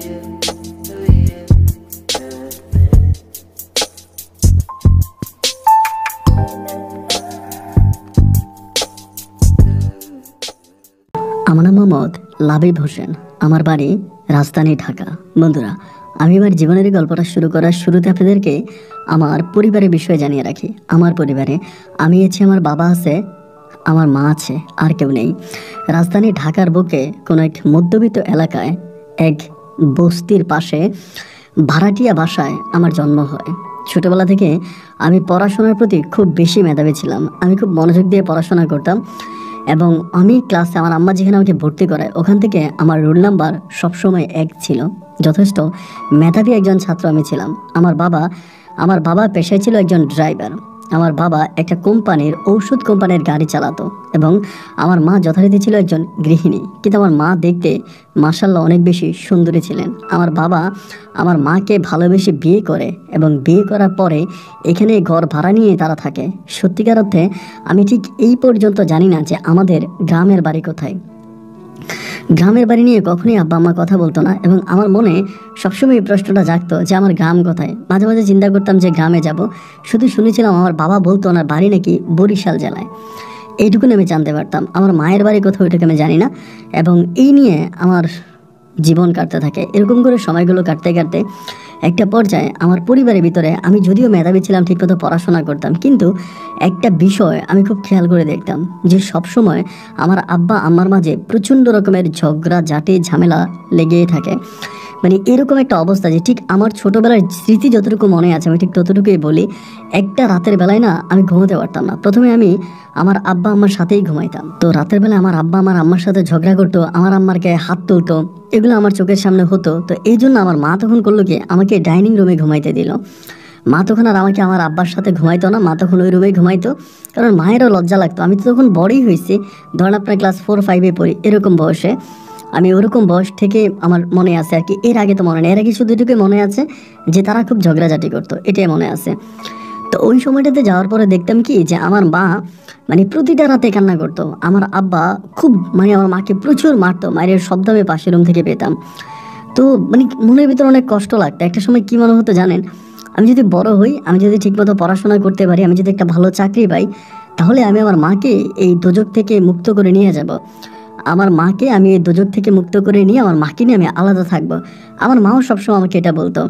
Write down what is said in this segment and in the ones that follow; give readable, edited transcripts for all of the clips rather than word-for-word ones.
আমার নাম মোহাম্মদ লাবিব হোসেন, আমার বাড়ি রাজধানী ঢাকা। বন্ধুরা, আমি আমার জীবনের গল্পটা শুরু করার শুরুতে আপনাদেরকে আমার পরিবারের বিষয়ে জানিয়ে রাখি। আমার পরিবারে আমি আছি, আমার বাবা আছে, আমার মা আছে, আর কেউ নেই। রাজধানী ঢাকার বুকে কোনো এক মধ্যবিত্ত এলাকায় এক বস্তির পাশে ভাড়াটিয়া বাসায় আমার জন্ম হয়। ছোটবেলা থেকে আমি পড়াশোনার প্রতি খুব বেশি মেধাবী ছিলাম। আমি খুব মনোযোগ দিয়ে পড়াশোনা করতাম এবং আমি ক্লাসে আমার আম্মা যেখানে আমাকে ভর্তি করায় ওখান থেকে আমার রোল নাম্বার সবসময় 1 ছিল। যথেষ্ট মেধাবী একজন ছাত্র আমি ছিলাম। আমার বাবা পেশায় ছিল একজন ড্রাইভার। আমার বাবা একটা ঔষধ কোম্পানির গাড়ি চালাতো এবং আমার মা যথারীতি ছিল একজন গৃহিণী। কিন্তু আমার মা দেখতে মাশাআল্লাহ অনেক বেশি সুন্দরী ছিলেন। আমার বাবা আমার মাকে ভালোবেসে বিয়ে করে এবং বিয়ে করার পরে এখানে ঘর ভাড়া নিয়ে তারা থাকে। সত্যিকার অর্থে আমি ঠিক এই পর্যন্ত জানি না যে আমাদের গ্রামের বাড়ি কোথায়। গ্রামের বাড়ি নিয়ে কখনোই আব্বা আম্মা কথা বলতো না এবং আমার মনে সবসময় এই প্রশ্নটা জাগতো যে আমার গ্রাম কোথায়। মাঝে মাঝে চিন্তা করতাম যে গ্রামে যাব। শুধু শুনেছিলাম আমার বাবা বলতো ওনার বাড়ি নাকি বরিশাল জেলায়। এইটুকুনি আমি জানতে পারতাম। আমার মায়ের বাড়ি কোথাও ওইটাকে আমি জানি না এবং এই নিয়ে আমার জীবন কাটতে থাকে। এরকম করে সময়গুলো কাটতে কাটতে একটা পর্যায়ে আমার পরিবারের ভিতরে আমি যদিও মেধাবী ছিলাম, ঠিকমতো পড়াশোনা করতাম, কিন্তু একটা বিষয় আমি খুব খেয়াল করে দেখতাম যে সবসময় আমার আব্বা আম্মার মাঝে প্রচণ্ড রকমের ঝগড়া ঝাঁটি ঝামেলা লেগেই থাকে। মানে এরকম একটা অবস্থা যে ঠিক আমার ছোটোবেলার স্মৃতি যতটুকু মনে আছে আমি ঠিক ততটুকুই বলি। একটা রাতের বেলায় না আমি ঘুমোতে পারতাম না। প্রথমে আমি আমার আব্বা আম্মার সাথেই ঘুমাইতাম। তো রাতের বেলায় আমার আব্বা আমার আম্মার সাথে ঝগড়া করতো, আমার আম্মার গায়ে হাত তুলতো, এগুলো আমার চোখের সামনে হতো। তো এই জন্য আমার মা তখন করলো কি, আমাকে ডাইনিং রুমে ঘুমাইতে দিল। মা তখন আর আমাকে আমার আব্বার সাথে ঘুমাইতো না, মা তখন ওই রুমেই ঘুমাইতো। কারণ মায়েরও লজ্জা লাগতো। আমি তো তখন বড়ই হয়েছি, ধরেন আপনার ক্লাস 4-5 পড়ি, এরকম বয়সে। আমি ওরকম বয়স থেকে আমার মনে আছে আর কি। এর আগে তো মনে নেই। এর আগে শুধু এটুকুই মনে আছে যে তারা খুব ঝগড়াঝাটি করতো, এটাই মনে আছে। তো ওই সময়টাতে যাওয়ার পরে দেখতাম কি যে আমার মা মানে প্রতিটা রাতে কান্না করতো। আমার আব্বা খুব আমার মাকে প্রচুর মারতো। মায়ের শব্দ আমি পাশের রুম থেকে পেতাম। তো মনের ভিতরে অনেক কষ্ট লাগতো। একটা সময় কি মনে হতো জানেন, আমি যদি বড় হই, আমি যদি ঠিকমতো পড়াশোনা করতে পারি, আমি যদি একটা ভালো চাকরি পাই, তাহলে আমি আমার মাকে এই দোজক থেকে মুক্ত করে নিয়ে যাব। আমার মাকে আমি এই দোজক থেকে মুক্ত করে নিয়ে আমার মাকে নিয়ে আমি আলাদা থাকবো। আমার মাও সবসময় আমাকে এটা বলতো,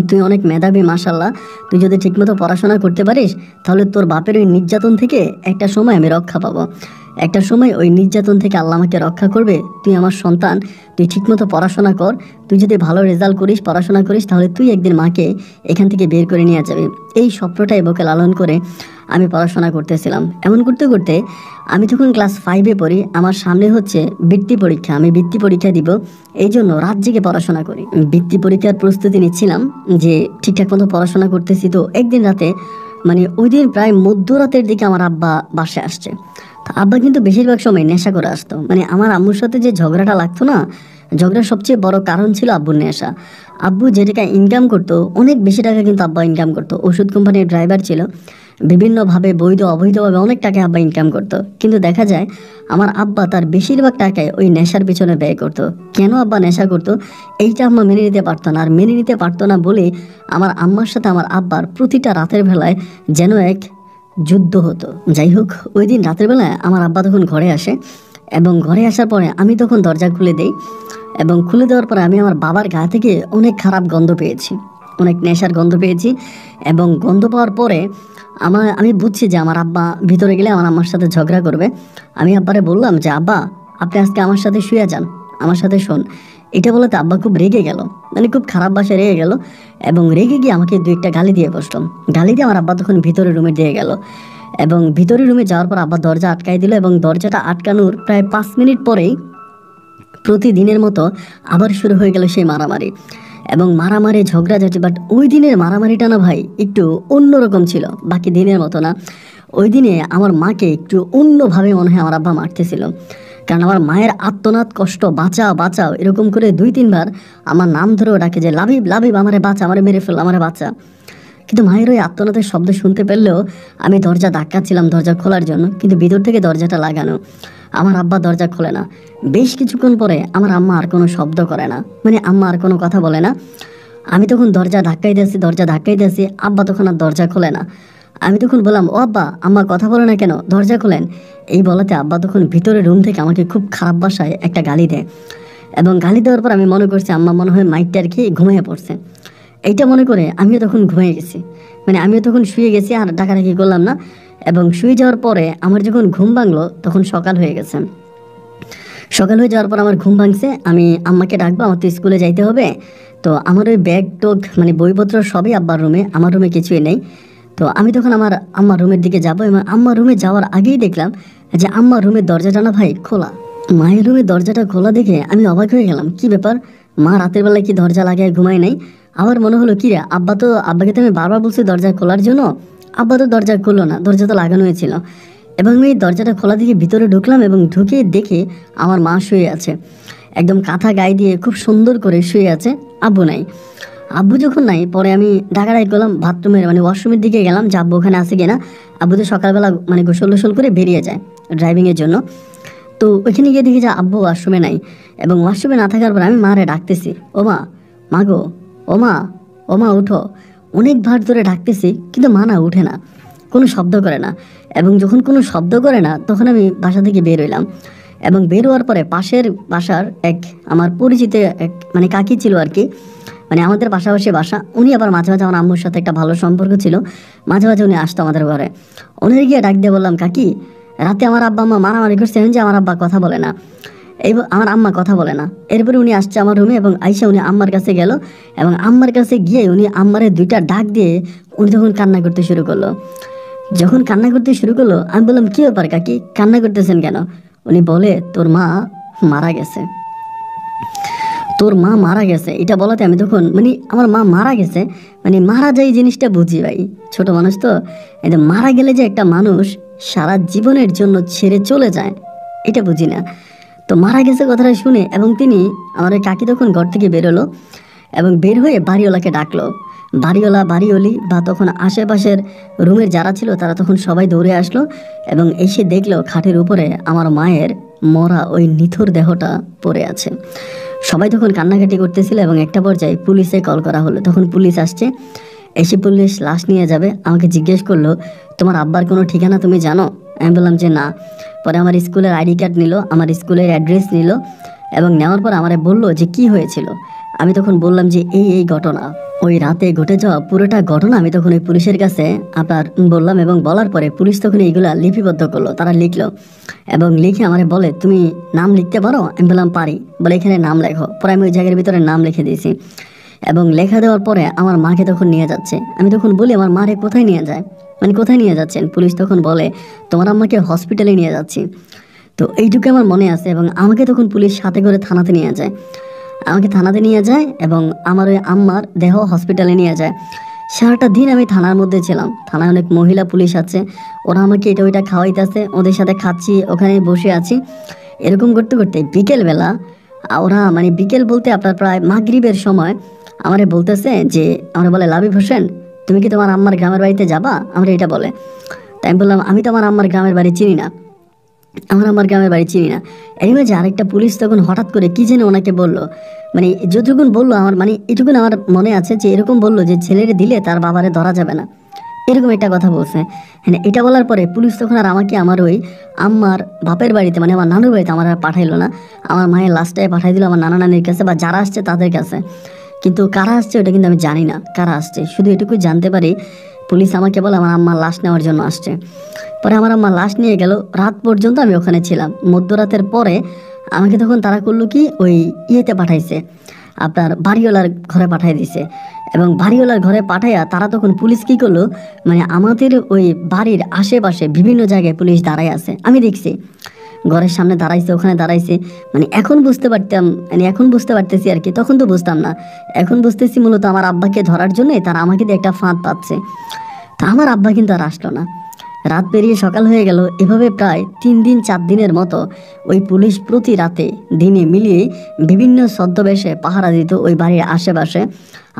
তুই অনেক মেধাবী মাশাআল্লাহ, তুই যদি ঠিকমতো পড়াশোনা করতে পারিস তাহলে তোর বাপের ওই নির্যাতন থেকে একটা সময় আমি রক্ষা পাবো। একটা সময় ওই নির্যাতন থেকে আল্লাহ আমাকে রক্ষা করবে। তুই আমার সন্তান, তুই ঠিকমতো পড়াশোনা কর। তুই যদি ভালো রেজাল্ট করিস, পড়াশোনা করিস, তাহলে তুই একদিন মাকে এখান থেকে বের করে নিয়ে যাবে। এই স্বপ্নটাই বুকে লালন করে আমি পড়াশোনা করতেছিলাম। এমন করতে করতে আমি তখন ক্লাস 5 পড়ি। আমার সামনে হচ্ছে বৃত্তি পরীক্ষা। আমি বৃত্তি পরীক্ষা দিব, এই জন্য রাত জেগে পড়াশোনা করি। বৃত্তি পরীক্ষার প্রস্তুতি নিচ্ছিলাম যে ঠিকঠাক মতো পড়াশোনা করতেছি। তো একদিন রাতে ওই দিন প্রায় মধ্যরাতের দিকে আমার আব্বা বাসায় আসছে। তো আব্বা কিন্তু বেশিরভাগ সময় নেশা করে আসতো। আমার আম্মুর সাথে যে ঝগড়াটা লাগতো না, ঝগড়ার সবচেয়ে বড় কারণ ছিল আব্বুর নেশা। আব্বু যে টাকা ইনকাম করতো, অনেক বেশি টাকা কিন্তু আব্বা ইনকাম করতো। ওষুধ কোম্পানির ড্রাইভার ছিল, বিভিন্নভাবে বৈধ অবৈধভাবে অনেক টাকা আব্বা ইনকাম করতো। কিন্তু দেখা যায় আমার আব্বা তার বেশিরভাগ টাকায় ওই নেশার পিছনে ব্যয় করতো। কেন আব্বা নেশা করতো এইটা আম্মা মেনে নিতে পারতো না। আর মেনে নিতে পারতো না বলে আমার আম্মার সাথে আমার আব্বার প্রতিটা রাতের বেলায় যেন এক যুদ্ধ হতো। যাই হোক, ওই দিন রাতের বেলায় আমার আব্বা তখন ঘরে আসে এবং ঘরে আসার পরে আমি তখন দরজা খুলে দেই এবং খুলে দেওয়ার পরে আমি আমার বাবার গা থেকে অনেক খারাপ গন্ধ পেয়েছি, অনেক নেশার গন্ধ পেয়েছি। এবং গন্ধ পাওয়ার পরে আমি বুঝছি যে আমার আব্বা ভিতরে গেলে আমার আম্মার সাথে ঝগড়া করবে। আমি আব্বারে বললাম যে আব্বা, আপনি আজকে আমার সাথে শুয়ে যান, আমার সাথে শোন। এটা বলতে আব্বা খুব রেগে গেল, খুব খারাপ ভাষায় রেগে গেল এবং রেগে গিয়ে আমাকে 2-1টা গালি দিয়ে বসলো। গালি দিয়ে আমার আব্বা তখন ভিতরের রুমে দিয়ে গেল এবং ভিতরের রুমে যাওয়ার পর আব্বা দরজা আটকাই দিল এবং দরজাটা আটকানোর প্রায় 5 মিনিট পরেই প্রতিদিনের মতো আবার শুরু হয়ে গেল সেই মারামারি এবং মারামারি ঝগড়াঝাটি। বাট ওই দিনের মারামারিটা না ভাই একটু অন্যরকম ছিল, বাকি দিনের মতো না। ওই দিনে আমার মাকে একটু অন্যভাবে মনে হয় আমার আব্বা মারতেছিল। কারণ আমার মায়ের আর্তনাদ, কষ্ট, বাঁচাও বাঁচাও এরকম করে 2-3 বার আমার নাম ধরেও ডাকে যে লাবিব লাবিব, আমারে বাঁচা, আমারে মেরে ফেল, আমারে বাঁচা। কিন্তু মায়ের ওই আর্তনাদের শব্দ শুনতে পেলেও আমি দরজা ধাক্কাচ্ছিলাম দরজা খোলার জন্য, কিন্তু ভিতর থেকে দরজাটা লাগানো। আমার আব্বা দরজা খোলে না। বেশ কিছুক্ষণ পরে আমার আম্মা আর কোনো শব্দ করে না, মানে আম্মা আর কোনো কথা বলে না। আমি তখন দরজা ধাক্কাইতেছি, আব্বা তখন আর দরজা খোলে না। আমি তখন বললাম, ও আব্বা, আম্মা কথা বলে না কেন, দরজা খোলেন। এই বলাতে আব্বা তখন ভিতরে রুম থেকে আমাকে খুব খারাপ ভাষায় একটা গালি দেয়। এবং গালি দেওয়ার পর আমি মনে করছি আম্মা মনে হয় মাইকটা আর কি ঘুমিয়ে পড়ছে। এইটা মনে করে আমিও তখন ঘুমিয়ে গেছি, মানে আমিও তখন শুয়ে গেছি, আর ডাকাডাকি করলাম না। এবং শুয়ে যাওয়ার পরে আমার যখন ঘুম ভাঙলো তখন সকাল হয়ে গেছে। সকাল হয়ে যাওয়ার পর আমার ঘুম ভাঙছে, আমি আম্মাকে ডাকবো, আমার তো স্কুলে যাইতে হবে। তো আমার ওই ব্যাগ টোগ মানে বইপত্র সবই আব্বার রুমে, আমার রুমে কিছুই নেই। তো আমি তখন আমার আম্মার রুমের দিকে যাবো, এবং আম্মার রুমে যাওয়ার আগেই দেখলাম যে আম্মার রুমের দরজাটা না ভাই খোলা। মায়ের রুমের দরজাটা খোলা দেখে আমি অবাক হয়ে গেলাম, কি ব্যাপার, মা রাতের বেলায় কি দরজা লাগায় ঘুমায় নাই? আমার মনে হলো কি রে, আব্বাকে তো আমি বারবার বলছি দরজা খোলার জন্য, আব্বা তো দরজা খুললো না, দরজা তো লাগানো হয়েছিল। এবং আমি দরজাটা খোলা দিকে ভিতরে ঢুকলাম এবং ঢুকে দেখে আমার মা শুয়ে আছে, একদম কাঁথা গায়ে দিয়ে খুব সুন্দর করে শুয়ে আছে। আব্বু নাই। আব্বু যখন নাই, পরে আমি ডাকাডাকি করলাম বাথরুমের মানে ওয়াশরুমের দিকে গেলাম যে আব্বু ওখানে আছে কিনা। আব্বু তো সকালবেলা মানে গোসল করে বেরিয়ে যায় ড্রাইভিংয়ের জন্য। তো ওইখানে গিয়ে দেখি যে আব্বু ওয়াশরুমে নাই। এবং ওয়াশরুমে না থাকার পর আমি মারে ডাকতেছি, ও মা, মা গো, ও মা উঠো। অনেকবার ধরে ডাকতেছি, কিন্তু মা না উঠে না, কোনো শব্দ করে না। এবং যখন কোনো শব্দ করে না তখন আমি বাসা থেকে বের হইলাম। এবং বের হওয়ার পরে পাশের বাসার এক আমার পরিচিত এক মানে কাকি ছিল আর কি, মানে আমাদের পাশাপাশি বাসা। উনি আবার মাঝে মাঝে আমার আম্মুর সাথে একটা ভালো সম্পর্ক ছিল, মাঝে মাঝে উনি আসতো আমাদের ঘরে। উনি গিয়ে ডাক দিয়ে বললাম, কাকি, রাতে আমার আব্বা আম্মা মারামারি করছে যে আমার আব্বা কথা বলে না, আমার আম্মা কথা বলে না। এরপরে উনি আসছে আমার রুমে এবং আইসা উনি আম্মার কাছে গেল। এবং আম্মার কাছে গিয়ে উনি আম্মারে দুইটা ডাক দিয়ে উনি তখন কান্না করতে শুরু করলো। যখন কান্না করতে শুরু করলো আমি বললাম, কি ব্যাপার কাকি, কান্না করতেছেন কেন? উনি বলে, তোর মা মারা গেছে, তোর মা মারা গেছে। এটা বলাতে আমি তখন মানে আমার মা মারা গেছে, মানে মারা যায় জিনিসটা বুঝি ভাই, ছোট মানুষ তো। এটা মারা গেলে যে একটা মানুষ সারা জীবনের জন্য ছেড়ে চলে যায় এটা বুঝি না। তো মারা গেছে কথাটা শুনে এবং তিনি আমার ওই কাকি তখন ঘর থেকে বেরোলো এবং বের হয়ে বাড়িওয়ালাকে ডাকলো। বাড়িওয়ালি বা তখন আশেপাশের রুমের যারা ছিল তারা তখন সবাই দৌড়ে আসলো এবং এসে দেখলো খাটের উপরে আমার মায়ের মরা ওই নিথর দেহটা পড়ে আছে। সবাই তখন কান্নাকাটি করতেছিল এবং একটা পর্যায়ে পুলিশে কল করা হলো। তখন পুলিশ আসছে, এসে পুলিশ লাশ নিয়ে যাবে। আমাকে জিজ্ঞেস করলো, তোমার আব্বার কোনো ঠিকানা তুমি জানো? আমি বললাম যে না। পরে আমার স্কুলের আইডি কার্ড নিল, আমার স্কুলের অ্যাড্রেস নিল এবং নেওয়ার পর আমারে বললো যে কি হয়েছিল। আমি তখন বললাম যে এই ঘটনা, ওই রাতে ঘটে যাওয়া পুরোটা ঘটনা আমি তখন ওই পুলিশের কাছে আপনার বললাম। এবং বলার পরে পুলিশ তখন এইগুলা লিপিবদ্ধ করলো, তারা লিখলো এবং লিখে আমারে বলে, তুমি নাম লিখতে পারো? আমি বললাম পারি। বলে এখানে নাম লেখো। পরে আমি ওই জায়গার ভিতরে নাম লিখে দিয়েছি এবং লেখা দেওয়ার পরে আমার মাকে তখন নিয়ে যাচ্ছে। আমি তখন বলি, আমার মারে কোথায় নিয়ে যায়, মানে কোথায় নিয়ে যাচ্ছেন? পুলিশ তখন বলে, তোমার আম্মাকে হসপিটালে নিয়ে যাচ্ছি। তো এইটুকু আমার মনে আছে। এবং আমাকে তখন পুলিশ সাথে করে থানাতে নিয়ে যায়, আমাকে থানাতে নিয়ে যায় এবং আমার ওই আম্মার দেহ হসপিটালে নিয়ে যায়। সারাটা দিন আমি থানার মধ্যে ছিলাম। থানায় অনেক মহিলা পুলিশ আছে, ওরা আমাকে এটা ওইটা খাওয়াইতেছে, ওদের সাথে খাচ্ছি, ওখানে বসে আছি। এরকম করতে করতে বিকেলবেলা ওরা মানে বিকেল বলতে আপনার প্রায় মাগরিবের সময় আমারে বলতেছে যে, আমরা বলে, লাবিব হোসেন, তুমি কি তোমার আম্মার গ্রামের বাড়িতে যাবা? আমরা এটা বলে। তাই আমি বললাম, আমি তো আমার আম্মার গ্রামের বাড়ি চিনি না, এর মাঝে আরেকটা পুলিশ তখন হঠাৎ করে কি যেন ওনাকে বললো, মানে যতটুকুন বললো আমার মানে এটুকুন আমার মনে আছে যে এরকম বললো যে ছেলেরে দিলে তার বাবারে ধরা যাবে না, এরকম একটা কথা বলছে। হ্যাঁ, এটা বলার পরে পুলিশ তখন আর আমাকে আমার ওই আম্মার বাপের বাড়িতে মানে আমার নানুর বাড়িতে আমার আর পাঠাইলো না, আমার মায়ের লাস্টটায় পাঠাই দিল আমার নানা নানির কাছে বা যারা আসছে তাদের কাছে। কিন্তু কারা আসছে ওটা কিন্তু আমি জানি না কারা আসছে, শুধু এটুকুই জানতে পারি পুলিশ আমাকে বলে আমার আম্মার লাশ নেওয়ার জন্য আসছে। পরে আমার আম্মা লাশ নিয়ে গেল, রাত পর্যন্ত আমি ওখানে ছিলাম। মধ্যরাতের পরে আমাকে তখন তারা করলো কি, ওই ইয়েতে পাঠাইছে, আপনার বাড়িওয়ালার ঘরে পাঠাই দিছে। এবং বাড়িওয়ালার ঘরে পাঠাইয়া তারা তখন পুলিশ কি করলো, মানে আমাদের ওই বাড়ির আশেপাশে বিভিন্ন জায়গায় পুলিশ দাঁড়ায় আছে, আমি দেখছি ঘরের সামনে দাঁড়াইছে, ওখানে দাঁড়াইছে। মানে এখন বুঝতে পারতেছি আর কি, তখন তো বুঝতাম না। এখন বুঝতেছি মূলত আমার আব্বাকে ধরার জন্যই তারা আমাকে দিয়ে একটা ফাঁদ পাচ্ছে। তা আমার আব্বা কিন্তু আর আসলো না। রাত পেরিয়ে সকাল হয়ে গেল। এভাবে প্রায় 3 দিন 4 দিনের মতো ওই পুলিশ প্রতি রাতে দিনে মিলিয়ে বিভিন্ন ছদ্মবেশে পাহারা দিত ওই বাড়ির আশেপাশে।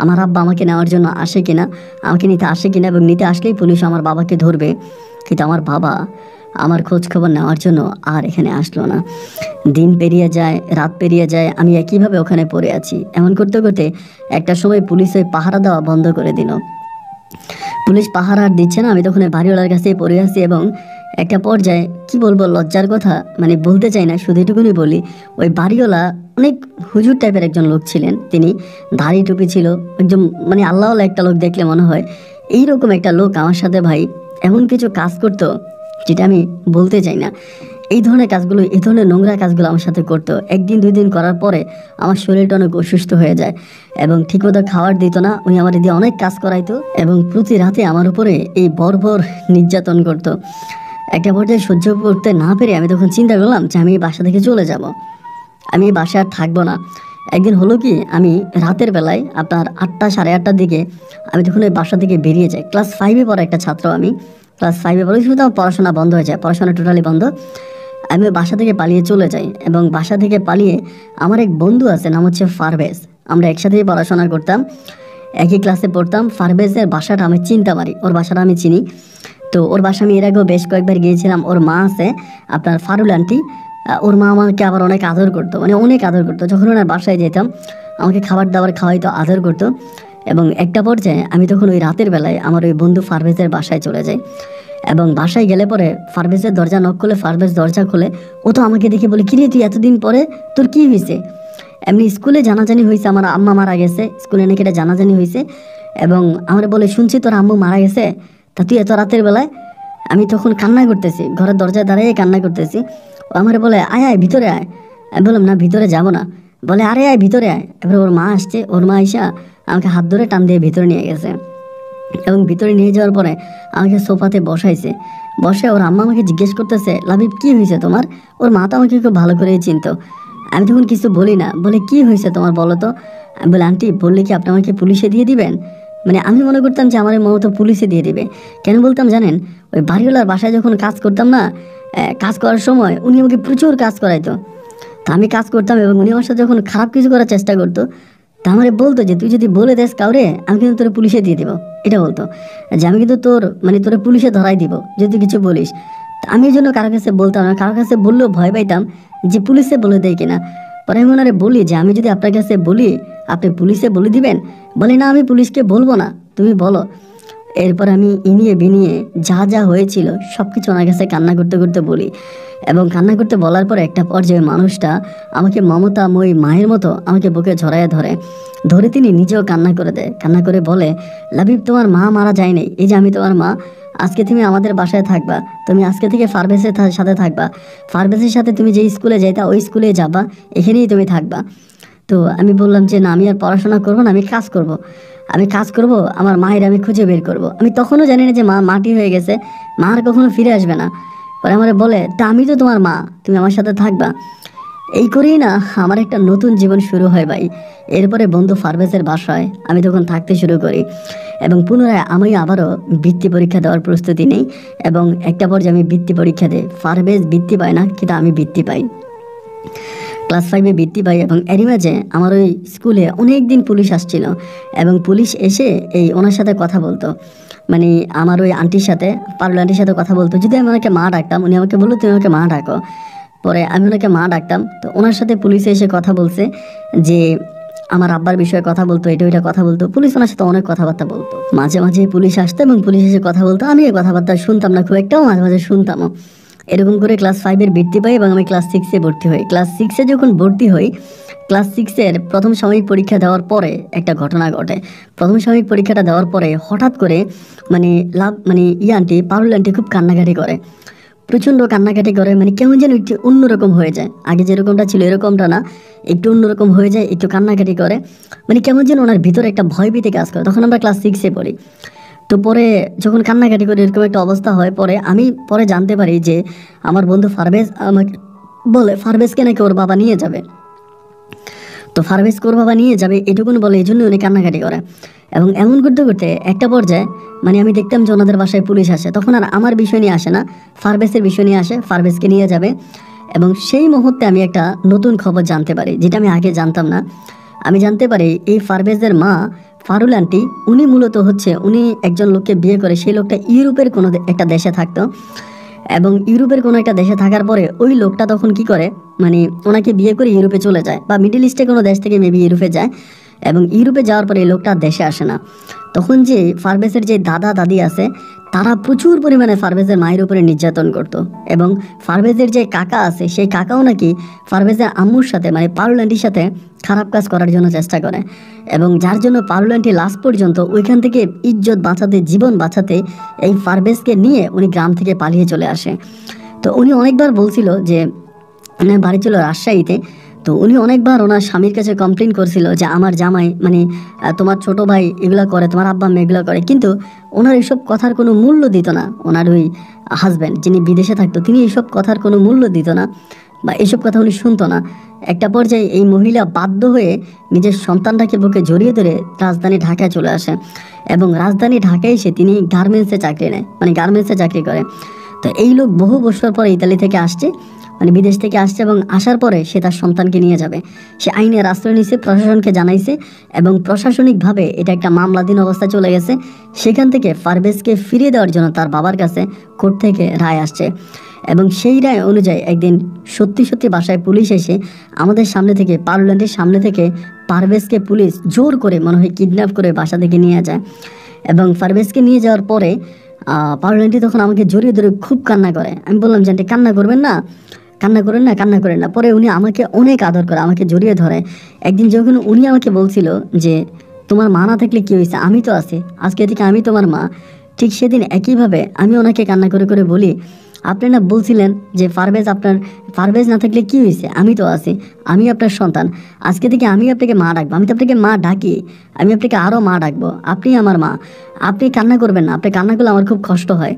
আমার আব্বা আমাকে নেওয়ার জন্য আসে কিনা, আমাকে নিতে আসে কিনা, এবং নিতে আসলেই পুলিশ আমার বাবাকে ধরবে। কিন্তু আমার বাবা আমার খোঁজ খবর নেওয়ার জন্য আর এখানে আসলো না। দিন পেরিয়ে যায়, রাত পেরিয়ে যায়, আমি একইভাবে ওখানে পড়ে আছি। এমন করতে করতে একটা সময় পুলিশ ওই পাহারা দেওয়া বন্ধ করে দিল। পুলিশ পাহারা আর দিচ্ছে না, আমি তখন ওই বাড়িওয়ালার কাছেই পড়ে আছি। এবং একটা পর্যায়ে কি বলবো, লজ্জার কথা মানে বলতে চাই না, শুধু এটুকুনি বলি, ওই বাড়িওয়ালা অনেক হুজুর টাইপের একজন লোক ছিলেন। তিনি দাড়ি টুপি ছিল, একজন মানে আল্লাহওয়ালা একটা লোক দেখলে মনে হয়। এইরকম একটা লোক আমার সাথে ভাই এমন কিছু কাজ করতো যেটা আমি বলতে চাই না। এই ধরনের কাজগুলো, এই ধরনের নোংরা কাজগুলো আমার সাথে করতো। একদিন দুই দিন করার পরে আমার শরীরটা অনেক অসুস্থ হয়ে যায় এবং ঠিকমতো খাবার দিত না। উনি আমার দিয়ে অনেক কাজ করাইতো এবং প্রতি রাতে আমার উপরে এই বর্বর নির্যাতন করতো। একটা পর্যায়ে সহ্য করতে না পেরে আমি তখন চিন্তা করলাম যে আমি এই বাসা থেকে চলে যাব, আমি এই বাসায় আর থাকবো না। একদিন হলো কি, আমি রাতের বেলায় আপনার 8টা সাড়ে 8টার দিকে আমি তখন ওই বাসা থেকে বেরিয়ে যাই। ক্লাস 5-এ পড়া একটা ছাত্র আমি। ক্লাস 5-এ পড়ে শুধু আমার পড়াশোনা বন্ধ হয়ে যায়, পড়াশোনা টোটালি বন্ধ। আমি ওই বাসা থেকে পালিয়ে চলে যাই এবং বাসা থেকে পালিয়ে আমার এক বন্ধু আছে, নাম হচ্ছে ফারভেজ। আমরা একসাথেই পড়াশোনা করতাম, একই ক্লাসে পড়তাম। ফারভেজের বাসাটা আমি চিনতে পারি, ওর বাসাটা আমি চিনি। তো ওর বাসা আমি এর আগেও বেশ কয়েকবার গিয়েছিলাম। ওর মা আছে আপনার ফারুল আন্টি, ওর মা আমাকে আবার অনেক আদর করতো, মানে অনেক আদর করতো। যখন ওনার বাসায় যেতাম আমাকে খাবার দাবার খাওয়াইতো, আদর করতো। এবং একটা পর্যায়ে আমি তখন ওই রাতের বেলায় আমার ওই বন্ধু ফারভেজের বাসায় চলে যাই এবং বাসায় গেলে পরে ফারভেজের দরজা নক করলে ফারভেজ দরজা খুলে। ও তো আমাকে দেখে বলে, কিরে তুই এতদিন পরে, তোর কি হয়েছে? এমনি স্কুলে জানাজানি হয়েছে, আমার আম্মা মারা গেছে, স্কুলে নাকি এটা জানাজানি হয়েছে। এবং আমার বলে, শুনছি তোর আম্মু মারা গেছে, তা তুই এত রাতের বেলায়? আমি তখন কান্না করতেছি, ঘরের দরজায় দাঁড়িয়ে কান্না করতেছি। ও আমার বলে, আয় আয় ভিতরে আয়। আমি বললাম না, ভিতরে যাব না। বলে, আরে আয় ভিতরে আয়। এবার ওর মা আসছে, ওর মা আইসা আমাকে হাত ধরে টান দিয়ে ভিতরে নিয়ে গেছে এবং ভিতরে নিয়ে যাওয়ার পরে আমাকে সোফাতে বসাইছে। বসে ওর আম্মা আমাকে জিজ্ঞেস করতেছে, লাবিব কি হয়েছে তোমার? ওর মা তো আমাকে খুব ভালো করেই চিনতো। আমি তখন কিছু বলি না, বলে কি হয়েছে তোমার বলো তো? আমি বলে, আন্টি বললে কি আপনি আমাকে পুলিশে দিয়ে দিবেন? মানে আমি মনে করতাম যে আমার মতো পুলিশে দিয়ে দিবে। কেন বলতাম জানেন? ওই বাড়িওয়ালার বাসায় যখন কাজ করতাম না, কাজ করার সময় উনি আমাকে প্রচুর কাজ করাইতো। তা আমি কাজ করতাম এবং উনি আমার সাথে যখন খারাপ কিছু করার চেষ্টা করতো, তা আমারে বলতো যে তুই যদি বলে দেস কাউরে, আমি কিন্তু তোর পুলিশে দিয়ে দিব। এটা বলতো যে আমি কিন্তু তোর মানে তোর পুলিশে ধরাই দিব যদি তুই কিছু বলিস। তা আমি এই জন্য কারো কাছে বলতাম না, কারো কাছে বললেও ভয় পাইতাম যে পুলিশে বলে দেয় কিনা। পরে আমি ওনারে বলি যে আমি যদি আপনার কাছে বলি আপনি পুলিশে বলে দিবেন? বলে, না আমি পুলিশকে বলবো না, তুমি বলো। এরপর আমি ইনিয়ে বিনিয়ে যা যা হয়েছিল সব কিছু ওনার কাছে কান্না করতে করতে বলি এবং কান্না করতে বলার পর একটা পর্যায়ে মানুষটা আমাকে মমতাময়ী মায়ের মতো আমাকে বুকে জড়াইয়া ধরে তিনি নিজেও কান্না করে দেয়। কান্না করে বলে, লাবিব তোমার মা মারা যায় নাই, এই যে আমি তোমার মা। আজকে তুমি আমাদের বাসায় থাকবা, তুমি আজকে থেকে ফারভেজের সাথে থাকবা। ফারভেজের সাথে তুমি যে স্কুলে যাইতা ওই স্কুলে যাবা, এখানেই তুমি থাকবা। তো আমি বললাম যে না, আমি আর পড়াশোনা করবো না, আমি কাজ করব। আমি কাজ করব, আমার মায়ের আমি খুঁজে বের করব। আমি তখনও জানি না যে মা মাটি হয়ে গেছে, মা আর কখনো ফিরে আসবে না। পরে আমার বলে, তা আমি তো তোমার মা, তুমি আমার সাথে থাকবা। এই করেই না আমার একটা নতুন জীবন শুরু হয় ভাই। এরপরে বন্ধু ফারভেজের বাসায় আমি তখন থাকতে শুরু করি এবং পুনরায় আমি আবারও বৃত্তি পরীক্ষা দেওয়ার প্রস্তুতি নেই এবং একটা পর্যায়ে আমি বৃত্তি পরীক্ষা দিই। ফারভেজ বৃত্তি পায় না, কিন্তু আমি বৃত্তি পাই। ক্লাস 5-এ বৃত্তি পাই এবং এরই মাঝে আমার ওই স্কুলে অনেক দিন পুলিশ আসছিল এবং পুলিশ এসে এই ওনার সাথে কথা বলতো, মানে আমার ওই আন্টির সাথে, পারুল আন্টির সাথে কথা বলতো। যদি আমি ওনাকে মা ডাকতাম, উনি আমাকে বললো তুমি আমাকে মা ডাকো। পরে আমি ওনাকে মা ডাকতাম। তো ওনার সাথে পুলিশে এসে কথা বলছে যে আমার আব্বার বিষয়ে কথা বলতো, এটা ওইটা কথা বলতো। পুলিশ ওনার সাথে অনেক কথাবার্তা বলতো। মাঝে মাঝে পুলিশ আসতো এবং পুলিশ এসে কথা বলতো। আমি এই কথাবার্তা শুনতাম না খুব একটাও, মাঝে মাঝে শুনতামও। এরকম করে ক্লাস 5-এর বৃত্তি পাই এবং আমি ক্লাস 6-এ ভর্তি হই। ক্লাস 6-এ যখন ভর্তি হই, ক্লাস 6-এর প্রথম সাময়িক পরীক্ষা দেওয়ার পরে একটা ঘটনা ঘটে। প্রথম সাময়িক পরীক্ষাটা দেওয়ার পরে হঠাৎ করে মানে আন্টি, পারুল আন্টি খুব কান্নাকাটি করে, প্রচণ্ড কান্নাকাটি করে। মানে কেমন যেন একটু অন্যরকম হয়ে যায়, আগে যেরকমটা ছিল এরকমটা না, একটু অন্যরকম হয়ে যায়, একটু কান্নাকাটি করে। মানে কেমন যেন ওনার ভিতরে একটা ভয়ভীতি কাজ করে। তখন আমরা ক্লাস 6-এ পড়ি। তো পরে যখন কান্নাকাটি করে এরকম একটা অবস্থা হয়, পরে আমি জানতে পারি যে আমার বন্ধু ফারভেজ আমাকে বলে ফারভেজকে নাকি ওর বাবা নিয়ে যাবে। তো ফারভেজকে ওর বাবা নিয়ে যাবে এটুকুন বলে, এই জন্য উনি কান্নাকাটি করে। এবং এমন করতে করতে একটা পর্যায়ে মানে আমি দেখতাম যে ওনাদের বাসায় পুলিশ আসে, তখন আর আমার বিষয় নিয়ে আসে না, ফারভেজের বিষয় নিয়ে আসে, ফারভেজকে নিয়ে যাবে। এবং সেই মুহূর্তে আমি একটা নতুন খবর জানতে পারি যেটা আমি আগে জানতাম না। আমি জানতে পারি এই ফারভেজের মা ফারুল আন্টি, উনি মূলত হচ্ছে উনি একজন লোককে বিয়ে করে, সেই লোকটা ইউরোপের কোনো একটা দেশে থাকতো এবং ইউরোপের কোনো একটা দেশে থাকার পরে ওই লোকটা তখন কি করে, মানে ওনাকে বিয়ে করে ইউরোপে চলে যায়, বা মিডল ইস্টে কোনো দেশ থেকে মেবি ইউরোপে যায়, এবং ইউরোপে যাওয়ার পরে এই লোকটা আর দেশে আসে না। তখন যে ফারবেজের যে দাদা দাদি আছে তারা প্রচুর পরিমাণে ফারবেজের মায়ের উপরে নির্যাতন করত, এবং ফারবেজের যে কাকা আছে সেই কাকাও নাকি ফারবেজের আম্মুর সাথে মানে পারুল আন্টির সাথে খারাপ কাজ করার জন্য চেষ্টা করে, এবং যার জন্য পারুল আন্টি লাস্ট পর্যন্ত ওইখান থেকে ইজ্জত বাঁচাতে, জীবন বাঁচাতে এই ফারবেজকে নিয়ে উনি গ্রাম থেকে পালিয়ে চলে আসে। তো উনি অনেকবার বলছিল যে ওনার বাড়ি ছিল রাজশাহীতে, তো উনি অনেকবার ওনার স্বামীর কাছে কমপ্লেন করছিল যে আমার জামাই মানে তোমার ছোট ভাই এগুলো করে, তোমার আব্বা আম্মা এগুলো করে, কিন্তু ওনার এইসব কথার কোনো মূল্য দিত না। ওনার ওই হাজব্যান্ড যিনি বিদেশে থাকতো তিনি এইসব কথার কোনো মূল্য দিত না, বা এইসব কথা উনি শুনতো না। একটা পর্যায়ে এই মহিলা বাধ্য হয়ে নিজের সন্তানটাকে বুকে জড়িয়ে ধরে রাজধানী ঢাকায় চলে আসে, এবং রাজধানী ঢাকায় এসে তিনি গার্মেন্টসে চাকরি নেয়, মানে গার্মেন্টসে চাকরি করে। তো এই লোক বহু বছর পরে ইতালি থেকে আসছে, মানে বিদেশ থেকে আসছে, এবং আসার পরে সে তার সন্তানকে নিয়ে যাবে। সে আইনের আশ্রয় নিয়েছে, প্রশাসনকে জানাইছে, এবং প্রশাসনিকভাবে এটা একটা মামলাধীন অবস্থা চলে গেছে। সেখান থেকে ফারবেজকে ফিরিয়ে দেওয়ার জন্য তার বাবার কাছে কোর্ট থেকে রায় আসছে, এবং সেই রায় অনুযায়ী একদিন সত্যি সত্যি বাসায় পুলিশ এসে আমাদের সামনে থেকে, পার্লামেন্টের সামনে থেকে পারভেজকে পুলিশ জোর করে মনে হয় কিডন্যাপ করে বাসা থেকে নিয়ে যায়। এবং পারভেজকে নিয়ে যাওয়ার পরে পার্লামেন্টে তখন আমাকে জড়িয়ে ধরে খুব কান্না করে। আমি বললাম যে আন্টি কান্না করবেন না, কান্না করেন না, কান্না করেন না। পরে উনি আমাকে অনেক আদর করে, আমাকে জড়িয়ে ধরে। একদিন যখন উনি আমাকে বলছিল যে তোমার মা না থাকলে কী হয়েছে, আমি তো আছি, আজকে থেকে আমি তোমার মা, ঠিক সেদিন একইভাবে আমি ওনাকে কান্না করে করে বলি আপনি না বলছিলেন যে ফারবেজ না থাকলে কী হয়েছে, আমি তো আছি, আমি আপনার সন্তান, আজকে থেকে আমি আপনাকে মা ডাকবো, আমি তো আপনাকে মা ডাকি, আমি আপনাকে আরও মা ডাকবো, আপনি আমার মা, আপনি কান্না করবেন না, আপনি কান্না করলে আমার খুব কষ্ট হয়।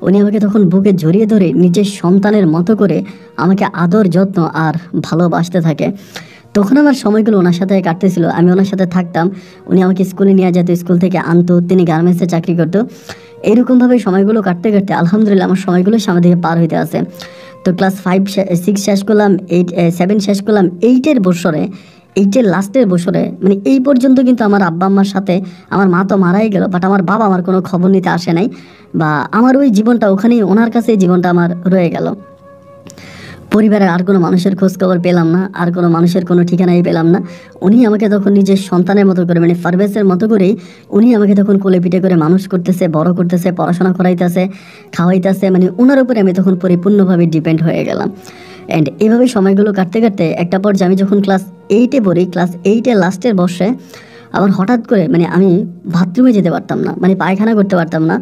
উনি আমাকে তখন বুকে জড়িয়ে ধরে নিজের সন্তানের মতো করে আমাকে আদর যত্ন আর ভালোবাসতে থাকে। তখন আমার সময়গুলো ওনার সাথে কাটতেছিল, আমি ওনার সাথে থাকতাম, উনি আমাকে স্কুলে নিয়ে যেত, স্কুল থেকে আনতো, তিনি গার্মেন্টসে চাকরি করতো। এইরকমভাবে সময়গুলো কাটতে কাটতে আলহামদুলিল্লাহ আমার সময়গুলো সামনে দিকে পার হইতে আছে। তো ক্লাস 5-6 শেষ করলাম, 7 শেষ করলাম, 8-এর লাস্টের বছরে, মানে এই পর্যন্ত কিন্তু আমার আব্বা আম্মার সাথে, আমার মা তো মারাই গেল, বাট আমার বাবা আমার কোনো খবর নিতে আসে নাই, বা আমার ওই জীবনটা ওখানেই, ওনার কাছে জীবনটা আমার রয়ে গেল। পরিবারের আর কোনো মানুষের খোঁজ খবর পেলাম না, আর কোনো মানুষের কোনো ঠিকানাই পেলাম না। উনি আমাকে তখন নিজের সন্তানের মতো করে, মানে ফারবেজের মতো করেই উনি আমাকে তখন কোলে পিঠে করে মানুষ করতেছে, বড় করতেছে, পড়াশোনা করাইতেছে, খাওয়াইতেছে, মানে ওনার উপরে আমি তখন পরিপূর্ণভাবে ডিপেন্ড হয়ে গেলাম। অ্যান্ড এভাবে সময়গুলো কাটতে কাটতে একটা পর্যায়ে আমি যখন ক্লাস 8-এ পড়ি, ক্লাস 8-এর লাস্টের বর্ষে আবার হঠাৎ করে মানে আমি বাথরুমে যেতে পারতাম না, মানে পায়খানা করতে পারতাম না,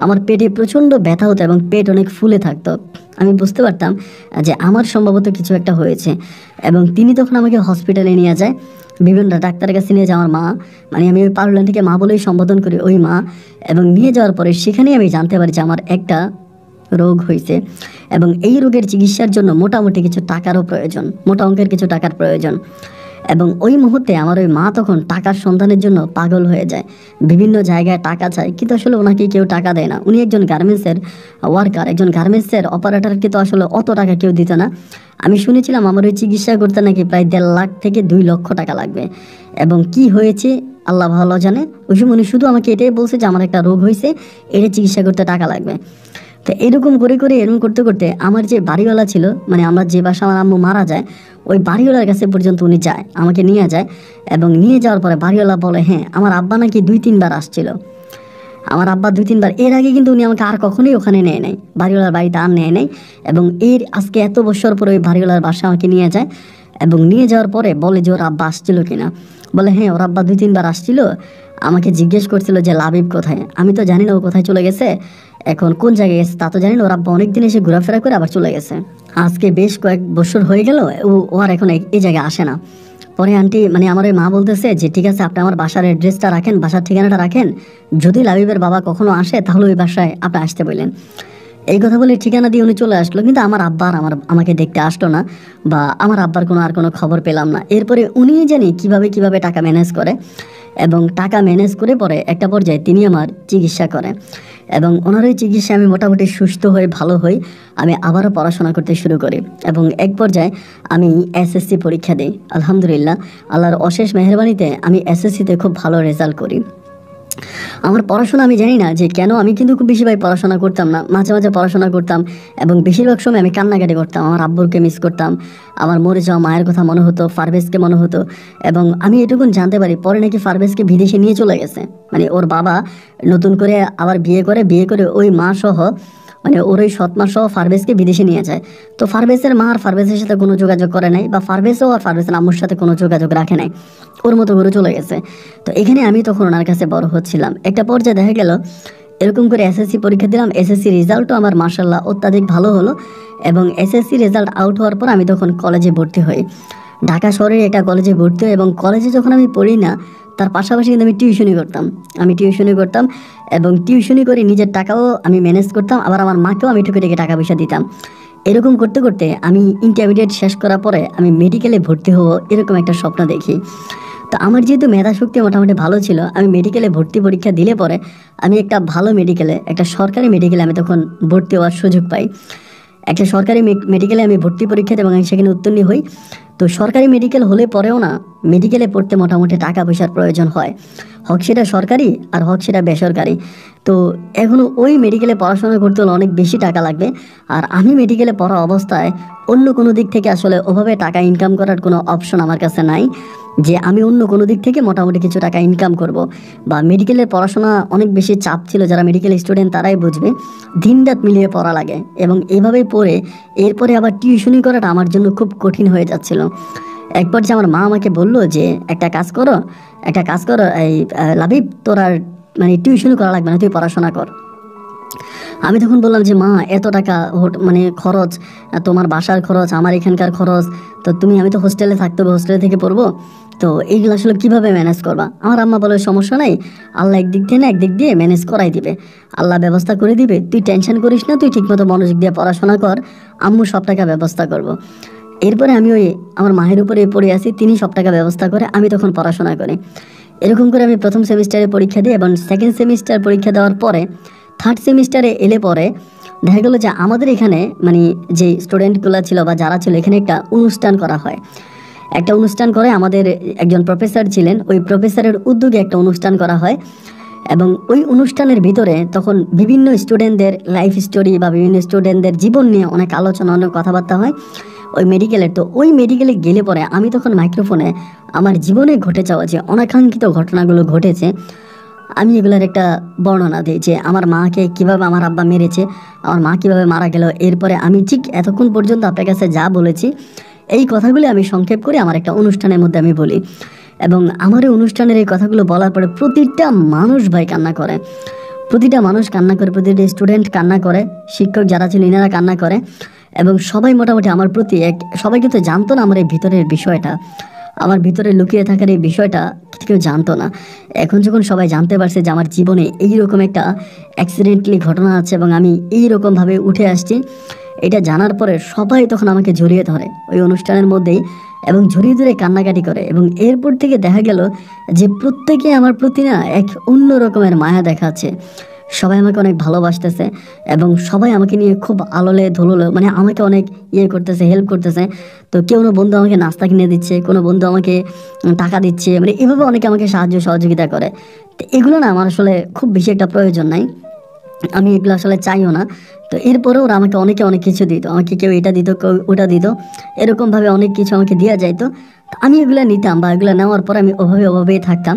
আমার পেটে প্রচণ্ড ব্যথা হতো এবং পেট অনেক ফুলে থাকতো। আমি বুঝতে পারতাম যে আমার সম্ভবত কিছু একটা হয়েছে, এবং তিনি তখন আমাকে হসপিটালে নিয়ে যায়, বিভিন্ন ডাক্তারের কাছে নিয়ে যায় আমার মা, মানে আমি ওই পার্লামেন্ট থেকে মা বলেই সম্বোধন করি, ওই মা। এবং নিয়ে যাওয়ার পরে সেখানেই আমি জানতে পারি যে আমার একটা রোগ হয়েছে, এবং এই রোগের চিকিৎসার জন্য মোটামুটি কিছু টাকারও প্রয়োজন, মোটা অঙ্কের কিছু টাকার প্রয়োজন। এবং ওই মুহূর্তে আমার ওই মা তখন টাকার সন্ধানের জন্য পাগল হয়ে যায়, বিভিন্ন জায়গায় টাকা চায়, কিন্তু আসলে ওনাকে কেউ টাকা দেয় না। উনি একজন গার্মেন্টসের ওয়ার্কার, একজন গার্মেন্টসের অপারেটরকে তো আসলে অত টাকা কেউ দিত না। আমি শুনেছিলাম আমার ওই চিকিৎসা করতে নাকি প্রায় 1.5 লাখ থেকে 2 লক্ষ টাকা লাগবে, এবং কি হয়েছে আল্লাহ ভালো জানে। ওই সময় উনি শুধু আমাকে এটাই বলছে যে আমার একটা রোগ হয়েছে, এটা চিকিৎসা করতে টাকা লাগবে। তো এরকম করতে করতে আমার যে বাড়িওয়ালা ছিল, মানে আমার যে বাসা আমার আম্মু মারা যায়, ওই বাড়িওয়ালার কাছে পর্যন্ত উনি যায়, আমাকে নিয়ে যায়। এবং নিয়ে যাওয়ার পরে বাড়িওয়ালা বলে হ্যাঁ আমার আব্বা নাকি 2-3 বার আসছিল, আমার আব্বা 2-3 বার, এর আগে কিন্তু উনি আমাকে আর কখনোই ওখানে নেয় নাই, বাড়িওয়ালার বাড়িতে আর নেয় নাই। এবং এর আজকে এত বছর পরে ওই বাড়িওয়ালার বাসা আমাকে নিয়ে যায়, এবং নিয়ে যাওয়ার পরে বলে যে ওর আব্বা আসছিল কিনা, বলে হ্যাঁ ওর আব্বা 2-3 বার আসছিল, আমাকে জিজ্ঞেস করছিল যে লাবিব কোথায়, আমি তো জানি না ও কোথায় চলে গেছে, এখন কোন জায়গায় গেছে তা তো জানি না, ওর আব্বা অনেকদিন এসে ঘোরাফেরা করে আবার চলে গেছে, আজকে বেশ কয়েক বছর হয়ে গেল ও আর এখন এই জায়গায় আসে না। পরে আন্টি মানে আমার ওই মা বলতেছে যে ঠিক আছে আপনি আমার বাসার অ্যাড্রেসটা রাখেন, বাসার ঠিকানাটা রাখেন, যদি লাবিবের বাবা কখনো আসে তাহলে ওই বাসায় আপনি আসতে বললেন। এই কথা বলে ঠিকানা দিয়ে উনি চলে আসলো, কিন্তু আমার আব্বা আর আমাকে দেখতে আসলো না, বা আমার আব্বার আর কোনো খবর পেলাম না। এরপরে উনি জানি কিভাবে টাকা ম্যানেজ করে, এবং টাকা ম্যানেজ করে পরে একটা পর্যায়ে তিনি আমার চিকিৎসা করে, এবং ওনার ওই চিকিৎসা আমি মোটামুটি সুস্থ হয়ে ভালো হই, আমি আবারও পড়াশোনা করতে শুরু করি, এবং এক পর্যায়ে আমি এসএসসি পরীক্ষা দিই। আলহামদুলিল্লাহ আল্লাহর অশেষ মেহেরবানিতে আমি এসএসসিতে খুব ভালো রেজাল্ট করি। আমার পড়াশোনা আমি জানি না যে কেন, আমি কিন্তু খুব বেশি ভাই পড়াশোনা করতাম না, মাঝে মাঝে পড়াশোনা করতাম এবং বেশিরভাগ সময় আমি কান্নাকাটি করতাম। আমার আব্বুরকে মিস করতাম, আমার মরে যাওয়া মায়ের কথা মনে হতো, ফারভেজকে মনে হতো। এবং আমি এটুকুন জানতে পারি পরে নাকি ফারভেজকে বিদেশে নিয়ে চলে গেছে, মানে ওর বাবা নতুন করে আবার বিয়ে করে ওই মা সহ, মানে ওর ওই সৎ মা সহ ফারভেজকে বিদেশে নিয়ে যায়। তো ফারভেজের মা আর ফারভেজের সাথে কোনো যোগাযোগ করে নাই, বা ফারভেজও আর ফারভেজের আম্মুর সাথে কোনো যোগাযোগ রাখে নাই, ওর মতো করে চলে গেছে। তো এখানে আমি তখন ওনার কাছে বড় হচ্ছিলাম। একটা পর্যায়ে দেখা গেল এরকম করে এসএসসি পরীক্ষা দিলাম, এসএসসি রেজাল্টও আমার মাশাল্লাহ অত্যাধিক ভালো হলো। এবং এসএসসি রেজাল্ট আউট হওয়ার পর আমি তখন কলেজে ভর্তি হই, ঢাকা শহরের একটা কলেজে ভর্তি হই। এবং কলেজে যখন আমি পড়ি না, তার পাশাপাশি কিন্তু আমি টিউশনি করতাম এবং টিউশনি করে নিজের টাকাও আমি ম্যানেজ করতাম, আবার আমার মাকেও আমি টুকিটাকি টাকা পয়সা দিতাম। এরকম করতে করতে আমি ইন্টারমিডিয়েট শেষ করার পরে আমি মেডিকেলে ভর্তি হব এরকম একটা স্বপ্ন দেখি। তো আমার যেহেতু মেধা শক্তি মোটামুটি ভালো ছিল, আমি মেডিকেলে ভর্তি পরীক্ষা দিলে পরে আমি একটা ভালো মেডিকেলে, একটা সরকারি মেডিকেলে আমি তখন ভর্তি হওয়ার সুযোগ পাই। একটা সরকারি মেডিকেলে আমি ভর্তি পরীক্ষা দিই এবং আমি সেখানে উত্তীর্ণ হই। তো সরকারি মেডিকেল হলে পরেও না, মেডিকেলে পড়তে মোটামুটি টাকা পয়সার প্রয়োজন হয়, হোক সেটা সরকারি আর হোক সেটা বেসরকারি। তো এখনও ওই মেডিকেলে পড়াশোনা করতে হলে অনেক বেশি টাকা লাগবে। আর আমি মেডিকেলে পড়া অবস্থায় অন্য কোনো দিক থেকে আসলে ওভাবে টাকা ইনকাম করার কোনো অপশন আমার কাছে নাই যে আমি অন্য কোনো দিক থেকে মোটামুটি কিছু টাকা ইনকাম করব। বা মেডিকেলের পড়াশোনা অনেক বেশি চাপ ছিল, যারা মেডিকেল স্টুডেন্ট তারাই বুঝবে, দিনরাত মিলিয়ে পড়া লাগে। এবং এভাবেই পড়ে এরপরে আবার টিউশনি করাটা আমার জন্য খুব কঠিন হয়ে যাচ্ছিল। একবার যে আমার মা আমাকে বলল যে একটা কাজ করো, এই লাবিব, তোর আর মানে টিউশনি করা লাগবে না, তুই পড়াশোনা কর। আমি তখন বললাম যে মা, এত টাকা মানে খরচ, তোমার বাসার খরচ, আমার এখানকার খরচ, তো আমি তো হোস্টেলে থাকতে হবে, হোস্টেলে থেকে পড়বো, তো এইগুলো আসলে কীভাবে ম্যানেজ করবা? আমার আম্মা বলে সমস্যা নাই, আল্লাহ একদিক দিয়ে না একদিক দিয়ে ম্যানেজ করাই দিবে, আল্লাহ ব্যবস্থা করে দিবে, তুই টেনশন করিস না, তুই ঠিকমতো মনোযোগ দিয়ে পড়াশোনা কর, আম্মু সব টাকা ব্যবস্থা করবো। এরপরে আমি ওই আমার মায়ের উপরে পড়ে আসি, তিনি সব টাকা ব্যবস্থা করে, আমি তখন পড়াশোনা করি। এরকম করে আমি প্রথম সেমিস্টারে পরীক্ষা দিই এবং সেকেন্ড সেমিস্টার পরীক্ষা দেওয়ার পরে থার্ড সেমিস্টারে এলে পরে দেখা গেলো যে আমাদের এখানে মানে যে স্টুডেন্টগুলো ছিল বা যারা ছিল, এখানে একটা অনুষ্ঠান করা হয়। একটা অনুষ্ঠান করে আমাদের একজন প্রফেসর ছিলেন, ওই প্রফেসরের উদ্যোগে একটা অনুষ্ঠান করা হয়। এবং ওই অনুষ্ঠানের ভিতরে তখন বিভিন্ন স্টুডেন্টদের লাইফ স্টোরি বা বিভিন্ন স্টুডেন্টদের জীবন নিয়ে অনেক আলোচনা, অনেক কথাবার্তা হয় ওই মেডিকেলের। তো ওই মেডিকেলে গেলে পরে আমি তখন মাইক্রোফোনে আমার জীবনে ঘটে যাওয়া যে অনাকাঙ্ক্ষিত ঘটনাগুলো ঘটেছে, আমি এগুলোর একটা বর্ণনা দিই যে আমার মাকে কিভাবে আমার আব্বা মেরেছে, আমার মা কিভাবে মারা গেল। এরপরে আমি ঠিক এতক্ষণ পর্যন্ত আপনার কাছে যা বলেছি এই কথাগুলি আমি সংক্ষেপ করে আমার একটা অনুষ্ঠানের মধ্যে আমি বলি। এবং আমার এই অনুষ্ঠানের এই কথাগুলো বলার পরে প্রতিটা মানুষ ভাই কান্না করে, প্রতিটা স্টুডেন্ট কান্না করে, শিক্ষক যারা ছিল এনারা কান্না করে। এবং সবাই মোটামুটি আমার প্রতি সবাই কিন্তু জানতো না আমার এই ভিতরের বিষয়টা, আমার ভিতরে লুকিয়ে থাকার এই বিষয়টা কেউ জানতো না। এখন যখন সবাই জানতে পারছে যে আমার জীবনে এইরকম একটা অ্যাক্সিডেন্টলি ঘটনা আছে এবং আমি এইরকমভাবে উঠে আসছি, এটা জানার পরে সবাই তখন আমাকে জড়িয়ে ধরে ওই অনুষ্ঠানের মধ্যেই এবং জড়িয়ে ধরে কান্নাকাটি করে। এবং এরপর থেকে দেখা গেল যে প্রত্যেকে আমার প্রতি না এক অন্য রকমের মায়া দেখাচ্ছে, সবাই আমাকে অনেক ভালোবাসতেছে এবং সবাই আমাকে নিয়ে খুব আলোলে ধুলোলে, মানে আমাকে অনেক করতেছে, হেল্প করতেছে। তো কোনো বন্ধু আমাকে নাস্তা কিনে দিচ্ছে, কোনো বন্ধু আমাকে টাকা দিচ্ছে, মানে এভাবে অনেকে আমাকে সাহায্য সহযোগিতা করে। তো এগুলো না আমার আসলে খুব বেশি একটা প্রয়োজন নাই, আমি এগুলো আসলে চাইও না। তো এরপরেও ওরা আমাকে অনেক কিছু দিত, আমাকে কেউ এটা দিত, কেউ ওটা দিত, এরকমভাবে অনেক কিছু আমাকে দেওয়া যাইতো। তো আমি এগুলো নিতাম বা এগুলো নেওয়ার পর আমি ওভাবেই থাকতাম।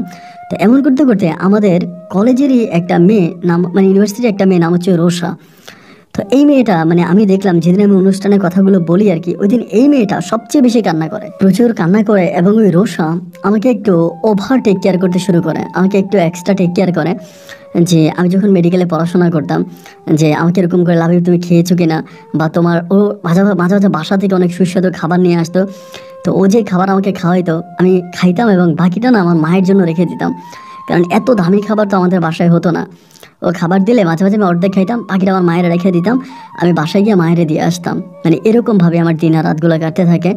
তো এমন করতে করতে আমাদের কলেজেরই একটা মেয়ে নাম, মানে ইউনিভার্সিটির একটা মেয়ে নাম হচ্ছে রোষা। তো এই মেয়েটা মানে আমি দেখলাম যেদিন আমি অনুষ্ঠানের কথাগুলো বলি আর কি, ওই দিন এই মেয়েটা সবচেয়ে বেশি কান্না করে, প্রচুর কান্না করে। এবং ওই রোষা আমাকে একটু ওভার টেক কেয়ার করতে শুরু করে, আমাকে একটু এক্সট্রা টেক কেয়ার করে। যে আমি যখন মেডিকেলে পড়াশোনা করতাম, যে আমাকে এরকম করে লাভিব তুমি খেয়েছো কিনা, বা তোমার ও মাঝে মাঝে বাসা থেকে অনেক সুস্বাদু খাবার নিয়ে আসতো। তো ও যে খাবার আমাকে খাওয়াইতো আমি খাইতাম এবং বাকিটা না আমার মায়ের জন্য রেখে দিতাম, কারণ এত দামি খাবার তো আমাদের বাসায় হতো না। ও খাবার দিলে মাঝে মাঝে আমি অর্ধেক খাইতাম, বাকিটা আমার মায়ের রেখে দিতাম, আমি বাসায় গিয়ে মায়ের দিয়ে আসতাম। মানে এরকমভাবে আমার দিন আর রাতগুলো কাটতে থাকে।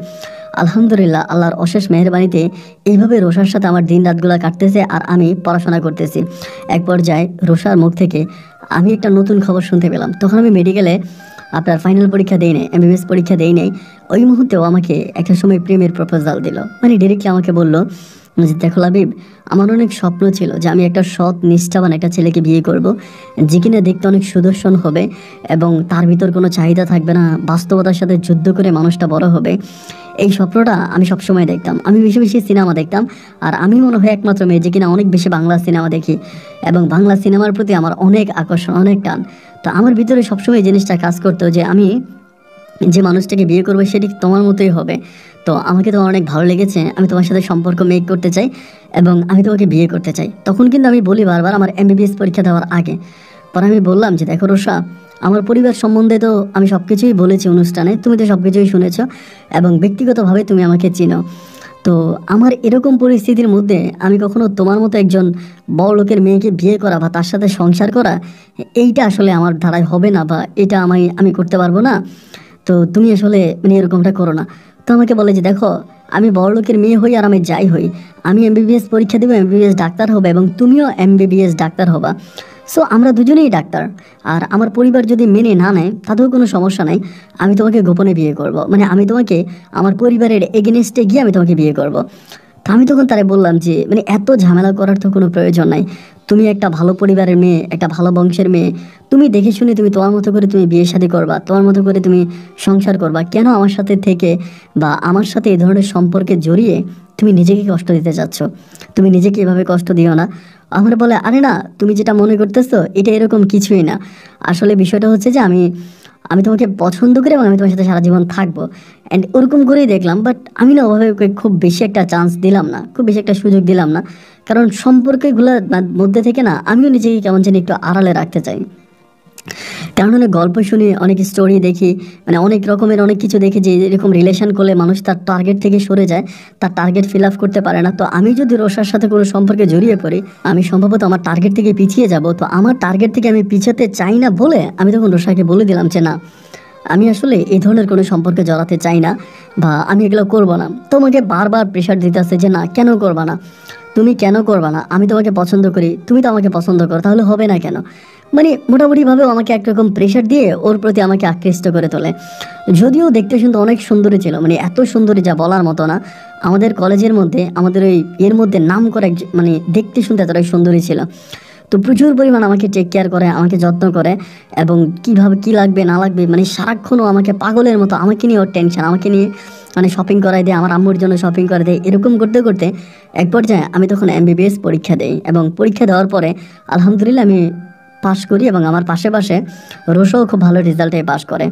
আলহামদুলিল্লাহ, আল্লাহর অশেষ মেহেরবানিতে এইভাবে রোষার সাথে আমার দিন রাতগুলো কাটতেছে আর আমি পড়াশোনা করতেছি। এক পর্যায়ে রোষার মুখ থেকে আমি একটা নতুন খবর শুনতে পেলাম। তখন আমি মেডিকেলে আপনার ফাইনাল পরীক্ষা দেই নাই, এমবিবিএস পরীক্ষা দেই নাই। ওই মুহূর্তেও আমাকে একটা সময় প্রেমের প্রপোজাল দিল, মানে ডিরেক্টলি আমাকে বলল যে দেখো লাবিব, আমার অনেক স্বপ্ন ছিল যে আমি একটা সৎ নিষ্ঠাবান একটা ছেলেকে বিয়ে করব, যে কিনা দেখতে অনেক সুদর্শন হবে এবং তার ভিতর কোনো চাহিদা থাকবে না, বাস্তবতার সাথে যুদ্ধ করে মানুষটা বড় হবে। এই স্বপ্নটা আমি সবসময় দেখতাম। আমি বেশি বেশি সিনেমা দেখতাম, আর আমি মনে হয় একমাত্র মেয়ে যে কিনা অনেক বেশি বাংলা সিনেমা দেখি এবং বাংলা সিনেমার প্রতি আমার অনেক আকর্ষণ, অনেক টান। তো আমার ভিতরে সবসময় এই জিনিসটা কাজ করতো যে আমি যে মানুষটাকে বিয়ে করবো সেটি তোমার মতোই হবে। তো আমাকে তোমার অনেক ভালো লেগেছে, আমি তোমার সাথে সম্পর্ক মেক করতে চাই এবং আমি তোমাকে বিয়ে করতে চাই। তখন কিন্তু আমি বলি বারবার আমার এমবিবিএস পরীক্ষা দেওয়ার আগে। পরে আমি বললাম যে দেখো রোষা, আমার পরিবার সম্বন্ধে তো আমি সব কিছুই বলেছি অনুষ্ঠানে, তুমি তো সব কিছুই শুনেছো এবং ব্যক্তিগতভাবে তুমি আমাকে চিনো। তো আমার এরকম পরিস্থিতির মধ্যে আমি কখনো তোমার মতো একজন বড় লোকের মেয়েকে বিয়ে করা বা তার সাথে সংসার করা, এইটা আসলে আমার দ্বারাই হবে না, বা এটা আমি করতে পারবো না। তো তুমি আসলে মানে এরকমটা করো না। তো আমাকে বলে যে দেখো, আমি বড় লোকের মেয়ে হই আর আমি যাই হই, আমি এমবিবিএস পরীক্ষা দেবো, এমবিবিএস ডাক্তার হবে এবং তুমিও এমবিবিএস ডাক্তার হবা। সো আমরা দুজনেই ডাক্তার। আর আমার পরিবার যদি মেনে না নেয় তাতেও কোনো সমস্যা নাই, আমি তোমাকে গোপনে বিয়ে করব, মানে আমি তোমাকে আমার পরিবারের এগেনস্টে গিয়ে আমি তোমাকে বিয়ে করব। তা আমি তখন তারে বললাম যে মানে এত ঝামেলা করার তো কোনো প্রয়োজন নাই, তুমি একটা ভালো পরিবারের মেয়ে, একটা ভালো বংশের মেয়ে, তুমি দেখে শুনে তুমি তোমার মতো করে তুমি বিয়ে শাদী করবা, তোমার মতো করে তুমি সংসার করবা, কেন আমার সাথে থেকে বা আমার সাথে এই ধরনের সম্পর্কে জড়িয়ে তুমি নিজেকে কষ্ট দিতে চাচ্ছ? তুমি নিজেকে এভাবে কষ্ট দিও না। আমার বলে আরে না, তুমি যেটা মনে করতেছো এটা এরকম কিছুই না। আসলে বিষয়টা হচ্ছে যে আমি আমি তোমাকে পছন্দ করি এবং আমি তোমার সাথে সারা জীবন থাকবো। অ্যান্ড ওরকম করেই দেখলাম, বাট আমি না ওভাবে ওকে খুব বেশি একটা চান্স দিলাম না, খুব বেশি একটা সুযোগ দিলাম না, কারণ সম্পর্কগুলোর মধ্যে থেকে না আমিও নিজেকে কেমন জানি একটু আড়ালে রাখতে চাই। কারণ অনেক গল্প শুনি, অনেক স্টোরি দেখি, মানে অনেক রকমের অনেক কিছু দেখি যে এরকম রিলেশন করলে মানুষ তার টার্গেট থেকে সরে যায়, তার টার্গেট ফিল আপ করতে পারে না। তো আমি যদি রোষার সাথে কোনো সম্পর্কে জড়িয়ে পড়ি, আমি সম্ভবত আমার টার্গেট থেকে পিছিয়ে যাব। তো আমার টার্গেট থেকে আমি পিছাতে চাই না বলে আমি তখন রোষাকে বলে দিলাম যে না, আমি আসলে এই ধরনের কোনো সম্পর্কে জড়াতে চাই না বা আমি এগুলো করবো না। তোমাকে বারবার প্রেশার দিতেছে যে না, কেন করবা না, তুমি কেন করবা না, আমি তোমাকে পছন্দ করি, তুমি তো আমাকে পছন্দ করো, তাহলে হবে না কেন? মানে মোটামুটিভাবেও আমাকে একরকম প্রেশার দিয়ে ওর প্রতি আমাকে আকৃষ্ট করে তোলে। যদিও দেখতে শুনতে অনেক সুন্দরী ছিল, মানে এত সুন্দরী যা বলার মতো না। আমাদের কলেজের মধ্যে, আমাদের ওই এর মধ্যে নাম করে মানে দেখতে শুনতে এতটাই সুন্দরী ছিল। তো প্রচুর পরিমাণ আমাকে টেক কেয়ার করে, আমাকে যত্ন করে এবং কিভাবে কি লাগবে না লাগবে মানে সারাক্ষণও আমাকে পাগলের মতো, আমাকে নিয়ে ওর টেনশন, আমাকে নিয়ে মানে শপিং করাই দেয়, আমার আম্মুর জন্য শপিং করে দেয়। এরকম করতে করতে এক পর্যায়ে আমি তখন এমবিবিএস পরীক্ষা দেই এবং পরীক্ষা দেওয়ার পরে আলহামদুলিল্লাহ আমি পাশ করি এবং আমার পাশে পাশে রোশাও খুব ভালো রেজাল্টে পাশ করে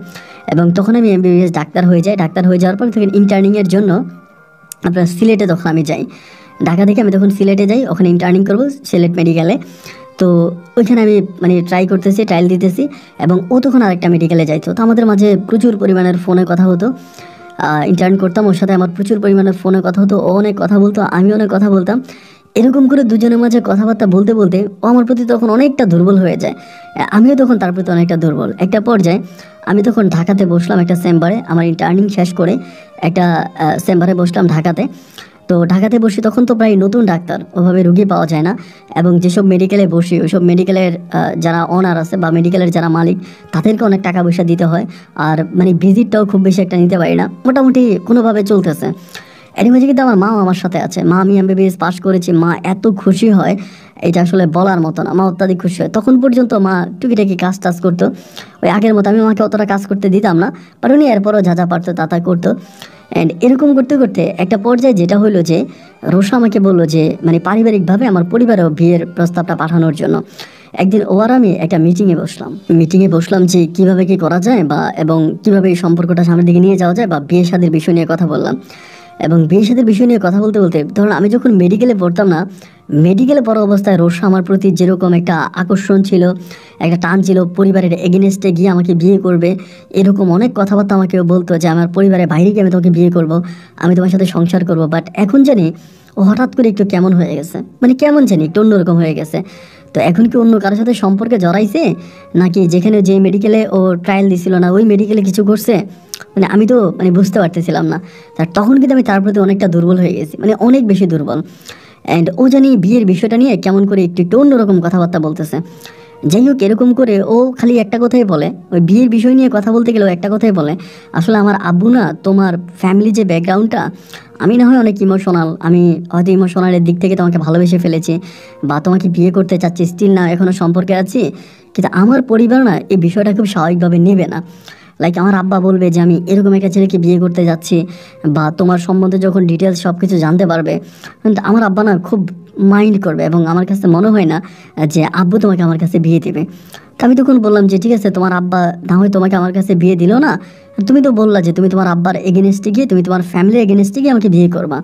এবং তখন আমি এমবিবিএস ডাক্তার হয়ে যাই। ডাক্তার হয়ে যাওয়ার পর তখন ইন্টার্নিংয়ের জন্য আপনার সিলেটে তখন আমি যাই। ঢাকা থেকে আমি তখন সিলেটে যাই, ওখানে ইন্টার্নিং করবো সিলেট মেডিকেলে। তো ওইখানে আমি মানে ট্রাই করতেছি, ট্রায়াল দিতেছি এবং ও তখন আরেকটা মেডিকেলে যাইতো। তো আমাদের মাঝে প্রচুর পরিমাণের ফোনে কথা হতো, ইন্টার্ন করতাম ওর সাথে, আমার প্রচুর পরিমাণে ফোনে কথা হতো, ও অনেক কথা বলতো, আমি অনেক কথা বলতাম। এরকম করে দুজনের মাঝে কথাবার্তা বলতে বলতে ও আমার প্রতি তখন অনেকটা দুর্বল হয়ে যায়, আমিও তখন তার প্রতি অনেকটা দুর্বল। একটা পর্যায়ে আমি তখন ঢাকাতে বসলাম একটা চেম্বারে, আমার ইন্টার্নিং শেষ করে একটা চেম্বারে বসলাম ঢাকাতে। তো ঢাকাতে বসি তখন তো প্রায় নতুন ডাক্তার, ওভাবে রুগী পাওয়া যায় না এবং যেসব মেডিকেলে বসি ওইসব মেডিকেলের যারা অনার আছে বা মেডিকেলের যারা মালিক তাদেরকে অনেক টাকা পয়সা দিতে হয়, আর মানে ভিজিটটাও খুব বেশি একটা নিতে পারি না, মোটামুটি কোনোভাবে চলতেছে। এর মাঝে কিন্তু আমার মাও আমার সাথে আছে, মা আমি এমবিবিএস পাশ করেছি, মা এত খুশি হয় এটা আসলে বলার মতো না, মা অত্যাধিক খুশি হয়। তখন পর্যন্ত মা টুকিটাকি কাজ টাজ করতো ওই আগের মতো, আমি মাকে অতটা কাজ করতে দিতাম না, আর উনি এরপরও যা যা পারতো তা করতো। অ্যান্ড এরকম করতে করতে একটা পর্যায়ে যেটা হলো যে রোশা আমাকে বললো যে মানে পারিবারিকভাবে আমার পরিবারেও বিয়ের প্রস্তাবটা পাঠানোর জন্য। একদিন ও আর আমি একটা মিটিংয়ে বসলাম যে কিভাবে কি করা যায় বা এবং কিভাবে এই সম্পর্কটা সামনের দিকে নিয়ে যাওয়া যায় বা বিয়ে শাদীর বিষয় নিয়ে কথা বললাম। এবং বিয়ে শাদীর বিষয় নিয়ে কথা বলতে বলতে ধরুন আমি যখন মেডিকেলে পড়তাম না, মেডিকেলে পড়া অবস্থায় রোশা আমার প্রতি যেরকম একটা আকর্ষণ ছিল, একটা টান ছিল, পরিবারের এগেনস্টে গিয়ে আমাকে বিয়ে করবে এরকম অনেক কথাবার্তা আমাকে বলতো যে আমার পরিবারের বাইরে গিয়ে আমি তোমাকে বিয়ে করব, আমি তোমার সাথে সংসার করব। বাট এখন জানি ও হঠাৎ করে একটু কেমন হয়ে গেছে, মানে কেমন জানি একটু অন্যরকম হয়ে গেছে। তো এখন কি অন্য কারোর সাথে সম্পর্কে জড়াইছে, নাকি যেখানে যে মেডিকেলে ও ট্রায়াল দিছিল না ওই মেডিকেলে কিছু করছে, মানে আমি তো মানে বুঝতে পারতেছিলাম না। তখন কিন্তু আমি তার প্রতি অনেকটা দুর্বল হয়ে গেছি, মানে অনেক বেশি দুর্বল। অ্যান্ড ও জানি বিয়ের বিষয়টা নিয়ে কেমন করে একটু একটু অন্যরকম কথাবার্তা বলতেছে। যাই হোক, এরকম করে ও খালি একটা কথাই বলে, ওই বিয়ের বিষয় নিয়ে কথা বলতে গেলে ও একটা কথাই বলে, আসলে আমার আব্বু না, তোমার ফ্যামিলি যে ব্যাকগ্রাউন্ডটা, আমি না হয় অনেক ইমোশনাল, আমি হয়তো ইমোশনালের দিক থেকে তোমাকে ভালোবেসে ফেলেছি বা তোমাকে বিয়ে করতে চাচ্ছি, স্টিল না এখনও সম্পর্কে আছি, কিন্তু আমার পরিবার না এই বিষয়টা খুব স্বাভাবিকভাবে নেবে না। লাইক আমার আব্বা বলবে যে আমি এরকম একটা ছেলেকে বিয়ে করতে যাচ্ছি, বা তোমার সম্বন্ধে যখন ডিটেলস সব কিছু জানতে পারবে, কিন্তু আমার আব্বা না খুব মাইন্ড করবে, এবং আমার কাছে মনে হয় না যে আব্বু তোমাকে আমার কাছে বিয়ে দেবে। তো আমি তখন বললাম যে ঠিক আছে, তোমার আব্বা না হয় তোমাকে আমার কাছে বিয়ে দিল না, তুমি তো বললা যে তুমি তোমার আব্বার এগেনস্টে গিয়ে, তুমি তোমার ফ্যামিলির এগেনস্টে গিয়ে আমাকে বিয়ে করবা,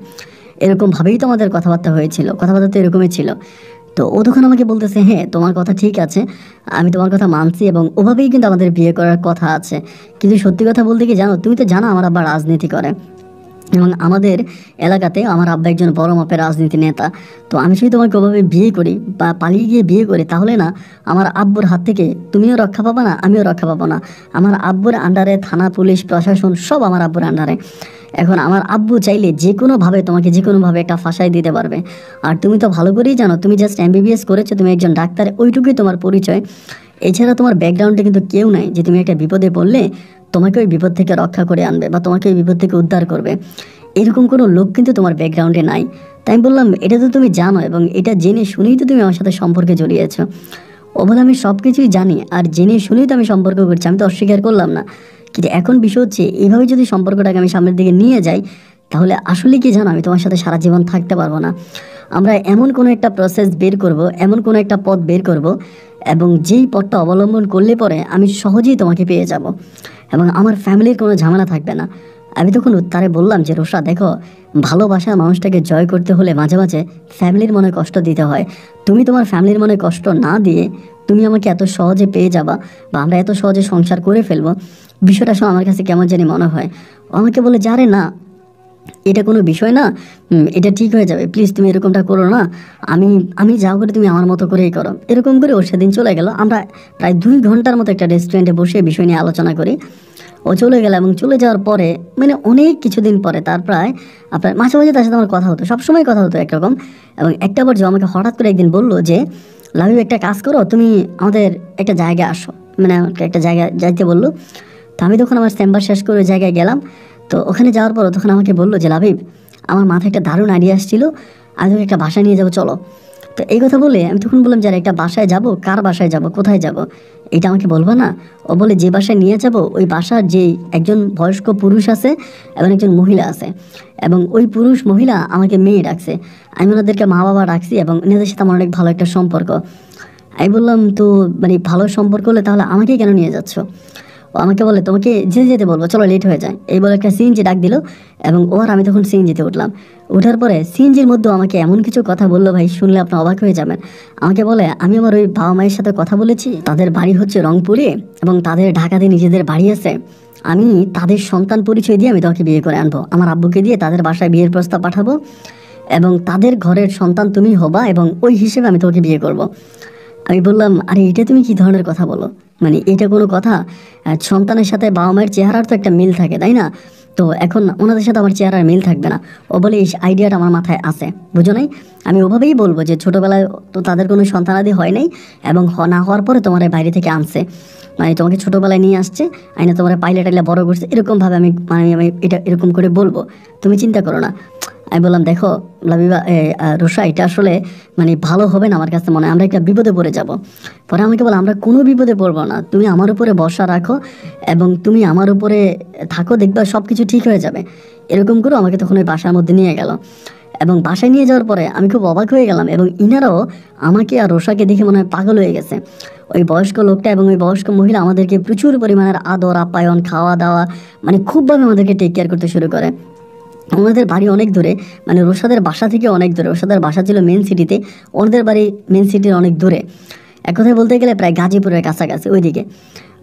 এরকমভাবেই তো আমাদের কথাবার্তা হয়েছিল, কথাবার্তা তো এরকমই ছিল। তো ও তখন আমাকে বলতেছে হ্যাঁ তোমার কথা ঠিক আছে, আমি তোমার কথা মানছি, এবং ওভাবেই কিন্তু আমাদের বিয়ে করার কথা আছে। কিন্তু সত্যি কথা বলতে কি জানো, তুমি তো জানো আমার আব্বা রাজনীতি করে, এবং আমাদের এলাকাতে আমার আব্বা একজন বড় মাপের রাজনীতি নেতা। তো আমি যদি তোমাকে ওভাবে বিয়ে করি বা পালিয়ে গিয়ে বিয়ে করি, তাহলে না আমার আব্বুর হাত থেকে তুমিও রক্ষা পাবা না, আমিও রক্ষা পাবো না। আমার আব্বুর আন্ডারে থানা, পুলিশ, প্রশাসন সব আমার আব্বুর আন্ডারে। এখন আমার আব্বু চাইলে যে কোনোভাবে তোমাকে যে কোনোভাবে একটা ফাঁসাই দিতে পারবে। আর তুমি তো ভালো করেই জানো, তুমি জাস্ট MBBS করেছো, তুমি একজন ডাক্তার, ওইটুকুই তোমার পরিচয়। এছাড়া তোমার ব্যাকগ্রাউন্ডে কিন্তু কেউ নাই যে তুমি একটা বিপদে পড়লে তোমাকে ওই বিপদ থেকে রক্ষা করে আনবে বা তোমাকে ওই বিপদ থেকে উদ্ধার করবে, এরকম কোনো লোক কিন্তু তোমার ব্যাকগ্রাউন্ডে নাই। তাই আমি বললাম এটা তো তুমি জানো, এবং এটা জেনে শুনেই তো তুমি আমার সাথে সম্পর্কে জড়িয়েছো। ও বলে আমি সব কিছুই জানি, আর জেনে শুনেই তো আমি সম্পর্ক করছি, আমি তো অস্বীকার করলাম না। কিন্তু এখন বিষয় হচ্ছে, এইভাবে যদি সম্পর্কটাকে আমি সামনের দিকে নিয়ে যাই, তাহলে আসলে কি জানো, আমি তোমার সাথে সারা জীবন থাকতে পারবো না। আমরা এমন কোনো একটা প্রসেস বের করব, এমন কোনো একটা পথ বের করব, এবং যেই পথটা অবলম্বন করলে পরে আমি সহজেই তোমাকে পেয়ে যাব, এবং আমার ফ্যামিলির কোনো ঝামেলা থাকবে না। আমি তখন তারে বললাম যে রোষা দেখো, ভালোবাসার মানুষটাকে জয় করতে হলে মাঝে মাঝে ফ্যামিলির মনে কষ্ট দিতে হয়। তুমি তোমার ফ্যামিলির মনে কষ্ট না দিয়ে তুমি আমাকে এত সহজে পেয়ে যাবা, বা আমরা এত সহজে সংসার করে ফেলবো, বিষয়টা সব আমার কাছে কেমন জানি মনে হয়। ও আমাকে বলে যারে না, এটা কোনো বিষয় না, এটা ঠিক হয়ে যাবে, প্লিজ তুমি এরকমটা করো না, আমি আমি যা করে তুমি আমার মতো করেই করো। এরকম করে ওর সেদিন চলে গেল। আমরা প্রায় 2 ঘন্টার মতো একটা রেস্টুরেন্টে বসে বিষয় নিয়ে আলোচনা করি। ও চলে গেল, এবং চলে যাওয়ার পরে মানে অনেক কিছুদিন পরে, তার প্রায় আপনার মাঝে মাঝে তার সাথে আমার কথা হতো, সবসময় কথা হতো একরকম। এবং একটা পর্যায়ে আমাকে হঠাৎ করে একদিন বললো যে লাভিব একটা কাজ করো, তুমি আমাদের একটা জায়গায় আসো, মানে আমাকে একটা জায়গায় যাইতে বললো। তো আমি তখন আমার চেম্বার শেষ করে ওই জায়গায় গেলাম। তো ওখানে যাওয়ার পর তখন আমাকে বললো যে লাভিব, আমার মাথায় একটা দারুণ আইডিয়া আসছিল, আমি তোকে একটা বাসায় নিয়ে যাবো, চলো। তো এই কথা বলে আমি তখন বললাম যে একটা বাসায় যাব, কার বাসায় যাব, কোথায় যাব, এটা আমাকে বলবো না? ও বলে যে বাসায় নিয়ে যাব ওই বাসার যে একজন বয়স্ক পুরুষ আছে এবং একজন মহিলা আছে, এবং ওই পুরুষ মহিলা আমাকে মেয়ে ডাকছে, আমি ওনাদেরকে মা বাবা ডাকছি, এবং এনাদের সাথে আমার অনেক ভালো একটা সম্পর্ক। আমি বললাম তো মানে ভালো সম্পর্ক হলে তাহলে আমাকে কেন নিয়ে যাচ্ছ? ও আমাকে বলে তোমাকে যেতে যেতে বলবো, চলো লেট হয়ে যায়, এই বলে একটা সিএনজি ডাক দিল, এবং ওর আমি তখন সিএনজিতে উঠলাম। ওঠার পরে সিএনজির মধ্যে আমাকে এমন কিছু কথা বললো ভাই, শুনলে আপনি অবাক হয়ে যাবেন। আমাকে বলে আমি আমার ওই বাবা মায়ের সাথে কথা বলেছি, তাদের বাড়ি হচ্ছে রংপুরে, এবং তাদের ঢাকাতে নিজেদের বাড়ি আছে, আমি তাদের সন্তান পরিচয় দিয়ে আমি তোমাকে বিয়ে করে আনবো, আমার আব্বুকে দিয়ে তাদের বাসায় বিয়ের প্রস্তাব পাঠাবো, এবং তাদের ঘরের সন্তান তুমি হবা, এবং ওই হিসেবে আমি তোমাকে বিয়ে করব। আমি বললাম আরে এটা তুমি কি ধরনের কথা বলো, মানে এটা কোনো কথা? সন্তানের সাথে বাবা মায়ের চেহারার তো একটা মিল থাকে, তাই না? তো এখন ওনাদের সাথে আমার চেহারার মিল থাকবে না। ও বলে এই আইডিয়াটা আমার মাথায় আছে, বুঝো নাই? আমি ওভাবেই বলবো যে ছোটোবেলায় তো তাদের কোনো সন্তানাদি হয় নাই, এবং না হওয়ার পরে তোমার বাইরে থেকে আনছে, মানে তোমাকে ছোটোবেলায় নিয়ে আসছে, আইনে তোমার পাইলে টাইলে বড় করছে, এরকমভাবে আমি মানে আমি এটা এরকম করে বলবো, তুমি চিন্তা করো না। আমি বললাম দেখো লাবিবা, রোষা, এটা আসলে মানে ভালো হবে না, আমার কাছে মনে হয় আমরা একটা বিপদে পড়ে যাব। পরে আমাকে বলে আমরা কোনো বিপদে পড়বো না, তুমি আমার উপরে ভরসা রাখো, এবং তুমি আমার উপরে থাকো, দেখবা সব কিছু ঠিক হয়ে যাবে। এরকম করে আমাকে তখন ওই বাসার মধ্যে নিয়ে গেল, এবং বাসায় নিয়ে যাওয়ার পরে আমি খুব অবাক হয়ে গেলাম, এবং ইনারাও আমাকে আর রোষাকে দেখে মনে হয় পাগল হয়ে গেছে। ওই বয়স্ক লোকটা এবং ওই বয়স্ক মহিলা আমাদেরকে প্রচুর পরিমাণের আদর আপ্যায়ন, খাওয়া দাওয়া, মানে খুবভাবে আমাদেরকে টেক কেয়ার করতে শুরু করে। ওনাদের বাড়ি অনেক দূরে, মানে রোষাদের বাসা থেকে অনেক দূরে, রোষাদের বাসা ছিল মেন সিটিতে, ওনাদের বাড়ি মেন সিটির অনেক দূরে, এক কথায় বলতে গেলে প্রায় গাজীপুরের কাছাকাছি ওইদিকে।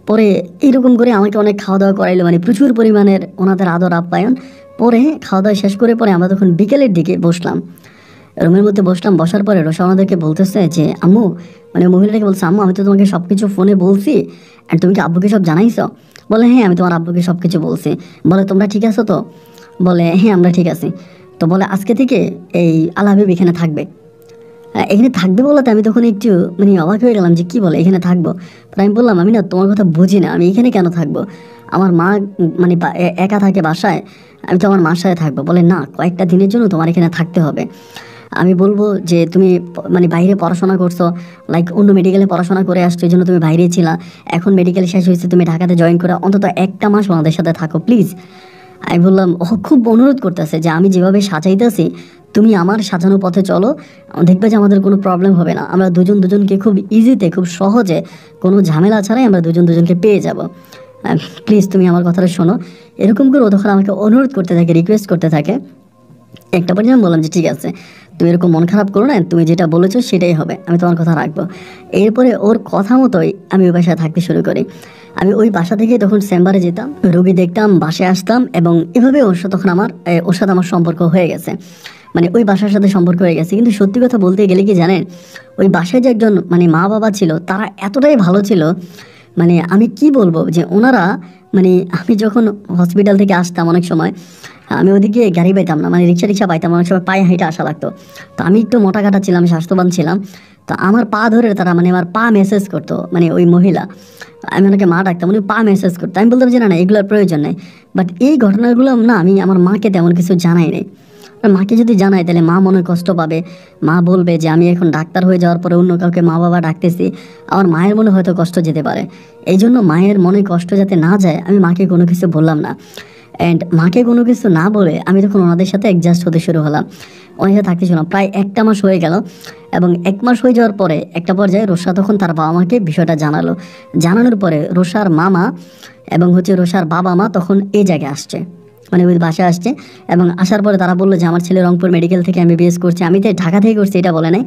পরে এইরকম করে আমাকে অনেক খাওয়া দাওয়া করাইলো, মানে প্রচুর পরিমাণের ওনাদের আদর আপ্যায়ন। পরে খাওয়া দাওয়া শেষ করে পরে আমরা তখন বিকেলের দিকে বসলাম, রুমের মধ্যে বসলাম। বসার পরে রোষা ওনাদেরকে বলতেছে যে আম্মু, মানে মহিলাটাকে বলছে আম্মু আমি তো তোমাকে সব কিছু ফোনে বলছি, আর তুমি কি আব্বুকে সব জানাইছো? বলে হ্যাঁ আমি তোমার আব্বুকে সব কিছু বলছি। বলে তোমরা ঠিক আছো তো? বলে হ্যাঁ আমরা ঠিক আছি। তো বলে আজকে থেকে এই আলাবিব এখানে থাকবে। এখানে থাকবে বলাতে আমি তখন একটু মানে অবাক হয়ে গেলাম যে কী বলে এখানে থাকবো। পরে আমি বললাম আমি না তোমার কথা বুঝি না, আমি এখানে কেন থাকবো, আমার মা মানে একা থাকে বাসায়, আমি তো আমার মার সাথে থাকবো। বলে না, কয়েকটা দিনের জন্য তোমার এখানে থাকতে হবে। আমি বলবো যে তুমি মানে বাইরে পড়াশোনা করছো, লাইক অন্য মেডিকেলে পড়াশোনা করে আসছো, এই জন্য তুমি বাইরে ছিলা, এখন মেডিকেল শেষ হয়েছে, তুমি ঢাকাতে জয়েন করে অন্তত একটা মাস ওনাদের সাথে থাকো প্লিজ। আমি বললাম ও খুব অনুরোধ করতেছে যে আমি যেভাবে সাজাইতেছি তুমি আমার সাজানো পথে চলো, দেখবে যে আমাদের কোনো প্রবলেম হবে না, আমরা দুজন দুজনকে খুব ইজিতে খুব সহজে কোনো ঝামেলা ছাড়াই আমরা দুজন দুজনকে পেয়ে যাব, প্লিজ তুমি আমার কথাটা শোনো। এরকম করে ও তখন আমাকে অনুরোধ করতে থাকে, রিকোয়েস্ট করতে থাকে। একটা পর্যায়ে আমি বললাম যে ঠিক আছে, তুমি এরকম মন খারাপ করো না, তুমি যেটা বলেছো সেটাই হবে, আমি তোমার কথা রাখবো। এরপরে ওর কথা মতোই আমি ওই বাসায় থাকতে শুরু করি। আমি ওই বাসা থেকে তখন চেম্বারে যেতাম, রোগী দেখতাম, বাসায় আসতাম, এবং এভাবে ওর সাথে তখন ওর সাথে আমার সম্পর্ক হয়ে গেছে, মানে ওই বাসার সাথে সম্পর্ক হয়ে গেছে। কিন্তু সত্যি কথা বলতে গেলে কি জানেন, ওই বাসায় যে একজন মানে মা বাবা ছিল তারা এতটাই ভালো ছিল, মানে আমি কি বলবো যে ওনারা মানে আমি যখন হসপিটাল থেকে আসতাম অনেক সময় আমি ওদিকে গাড়ি পাইতাম না, মানে রিক্সা পাইতাম, অনেক সময় পায়ে হেঁটে আসা লাগতো। তো আমি একটু মোটা কাটা ছিলাম, স্বাস্থ্যবান ছিলাম, তো আমার পা ধরে তারা মানে আমার পা মেসেজ করতো, মানে ওই মহিলা, আমি ওনাকে মা ডাকতাম, উনি পা মেসেজ করতো। আমি বলতাম যে না না এগুলোর প্রয়োজন নেই, বাট এই ঘটনাগুলো না আমি আমার মাকে তেমন কিছু জানাই নাই। মাকে যদি জানাই তাহলে মা মনে কষ্ট পাবে, মা বলবে যে আমি এখন ডাক্তার হয়ে যাওয়ার পরে অন্য কাউকে মা বাবা ডাকতেছি, আমার মায়ের মনে হয়তো কষ্ট যেতে পারে। এই জন্য মায়ের মনে কষ্ট যাতে না যায় আমি মাকে কোনো কিছু বললাম না। অ্যান্ড মাকে কোনো কিছু না বলে আমি তখন ওনাদের সাথে অ্যাডজাস্ট হতে শুরু হলাম, ওনার সাথে থাকতে ছিলাম। প্রায় একটা মাস হয়ে গেল, এবং এক মাস হয়ে যাওয়ার পরে একটা পর্যায়ে রোষা তখন তার বাবা মাকে বিষয়টা জানালো। জানানোর পরে রোষার মামা এবং রোষার বাবা মা তখন এই জায়গায় আসছে, মানে ওই বাসায় আসছে। এবং আসার পরে তারা বললো যে আমার ছেলে রংপুর মেডিকেল থেকে এমবিবিএস করছে। আমি তো ঢাকা থেকে করছি এটা বলে নাই,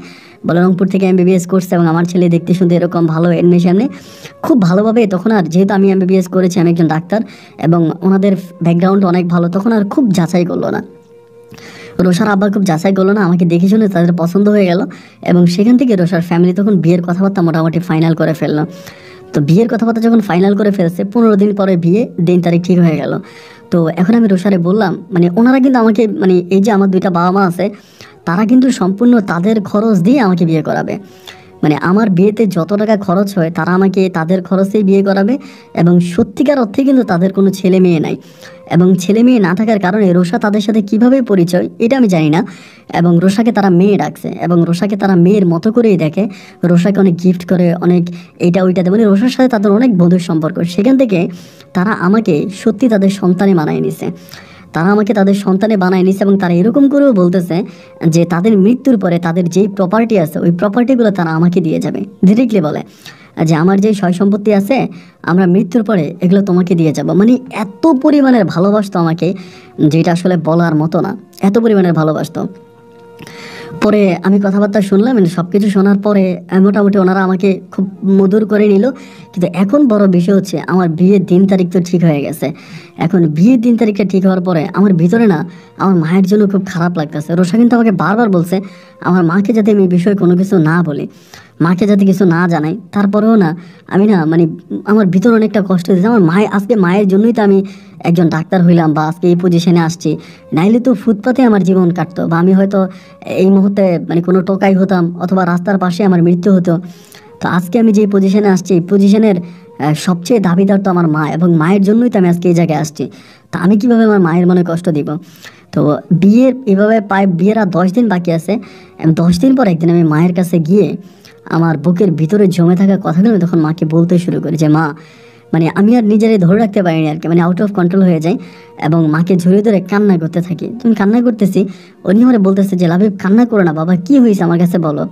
বলে রংপুর থেকে এমবিবিএস করছে, এবং আমার ছেলে দেখতে শুনতে এরকম ভালো, এমনি সামনে খুব ভালোভাবে। তখন আর যেহেতু আমি এমবিবিএস করেছি, আমি একজন ডাক্তার, এবং ওনাদের ব্যাকগ্রাউন্ড অনেক ভালো, তখন আর খুব যাচাই করলো না, রোষার আব্বা খুব যাচাই করলো না, আমাকে দেখে শুনে তাদের পছন্দ হয়ে গেল। এবং সেখান থেকে রোষার ফ্যামিলি তখন বিয়ের কথাবার্তা মোটামুটি ফাইনাল করে ফেললো। তো বিয়ের কথাবার্তা যখন ফাইনাল করে ফেলছে 15 দিন পরে বিয়ে দিন তারিখ ঠিক হয়ে গেল। তো এখন আমি রোষারে বললাম, মানে ওনারা কিন্তু আমাকে মানে এই যে আমার দুইটা বাবা মা আছে তারা কিন্তু সম্পূর্ণ তাদের খরচ দিয়ে আমাকে বিয়ে করাবে, মানে আমার বিয়েতে যত টাকা খরচ হয় তারা আমাকে তাদের খরচেই বিয়ে করাবে। এবং সত্যিকার অর্থে কিন্তু তাদের কোনো ছেলে মেয়ে নাই, এবং ছেলে মেয়ে না থাকার কারণে রোষা তাদের সাথে কিভাবে পরিচয় এটা আমি জানি না। এবং রোষাকে তারা মেয়ে ডাকছে, এবং রোষাকে তারা মেয়ের মতো করেই দেখে, রোষাকে অনেক গিফট করে, অনেক এইটা ওইটাতে, মানে রোষার সাথে তাদের অনেক বন্ধুর সম্পর্ক। সেখান থেকে তারা আমাকে সত্যি তাদের সন্তানে বানায় নিছে, তারা আমাকে তাদের সন্তানে বানায় নিছে। এবং তারা এরকম করেও বলতেছে যে তাদের মৃত্যুর পরে তাদের যেই প্রপার্টি আছে ওই প্রপার্টিগুলো তারা আমাকে দিয়ে যাবে। ডিরেক্টলি বলে যে আমার যে সয় সম্পত্তি আছে আমরা মৃত্যুর পরে এগুলো তোমাকে দিয়ে যাব। মানে এত পরিমাণের ভালোবাসতো আমাকে, যেটা আসলে বলার মতো না, এত পরিমাণের ভালোবাসতো। পরে আমি কথাবার্তা শুনলাম, সব কিছু শোনার পরে মোটামুটি ওনারা আমাকে খুব মধুর করে নিল। কিন্তু এখন বড় বিষয় হচ্ছে আমার বিয়ের দিন তারিখ তো ঠিক হয়ে গেছে। এখন বিয়ের দিন তারিখটা ঠিক হওয়ার পরে আমার ভিতরে না আমার মায়ের জন্য খুব খারাপ লাগতেছে। রোষা কিন্তু আমাকে বারবার বলছে আমার মাকে যাতে আমি এই বিষয়ে কোনো কিছু না বলি, মাকে যাতে কিছু না জানাই। তারপরেও না আমি না মানে আমার ভিতরে অনেকটা কষ্ট দিয়েছে। আমার মায়ের আজকে মায়ের জন্যই তো আমি একজন ডাক্তার হইলাম বা আজকে এই পজিশনে আসছি, নাইলে তো ফুটপাতে আমার জীবন কাটতো, বা আমি হয়তো এই মুহূর্তে মানে কোনো টোকাই হতাম, অথবা রাস্তার পাশে আমার মৃত্যু হতো। তো আজকে আমি যে পজিশনে আসছি এই পজিশনের সবচেয়ে দাবিদার তো আমার মা, এবং মায়ের জন্যই তো আমি আজকে এই জায়গায় আসছি। তা আমি কীভাবে আমার মায়ের মনে কষ্ট দিব? তো বিয়ের এভাবে বিয়ের আর 10 দিন বাকি আছে। 10 দিন পর একদিন আমি মায়ের কাছে গিয়ে আমার বুকের ভিতরে জমে থাকা কথাগুলো আমি তখন মাকে বলতে শুরু করি যে মা, মানে আমি আর নিজেরাই ধরে রাখতে পারিনি আর কি, মানে আউট অফ কন্ট্রোল হয়ে যায়, এবং মাকে জড়িয়ে ধরে কান্না করতে থাকি। তুমি কান্না করতেছি, উনি আমার বলতেছে যে লাবিব কান্না করো না বাবা, কি হয়েছে আমার কাছে বলো।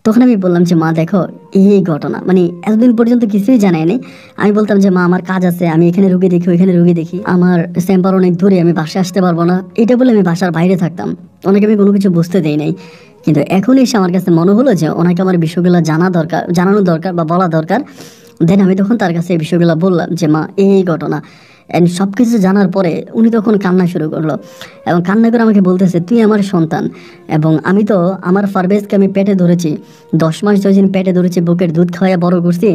তখন আমি বললাম যে মা দেখো এই ঘটনা, মানে এতদিন পর্যন্ত কিছুই জানায়নি। আমি বলতাম যে মা আমার কাজ আছে, আমি এখানে রুগী দেখি ওইখানে রুগী দেখি, আমার চেম্বার অনেক দূরে, আমি বাসায় আসতে পারবো না, এটা বলে আমি বাসার বাইরে থাকতাম, ওনাকে আমি কোনো কিছু বুঝতে দেই নাই। কিন্তু এখন এসে আমার কাছে মনে হলো যে ওনাকে আমার বিষয়গুলো জানানো দরকার বা বলা দরকার। দেন আমি তখন তার কাছে এই বিষয়গুলো বললাম যে মা এই ঘটনা। অ্যান্ড সব কিছু জানার পরে উনি তখন কান্না শুরু করলো এবং কান্না করে আমাকে বলতেছে, তুই আমার সন্তান এবং আমি তো আমার পারভেজকে আমি পেটে ধরেছি, 10 মাস 10 দিন পেটে ধরেছি, বুকের দুধ খাওয়াইয়া বড় করছি।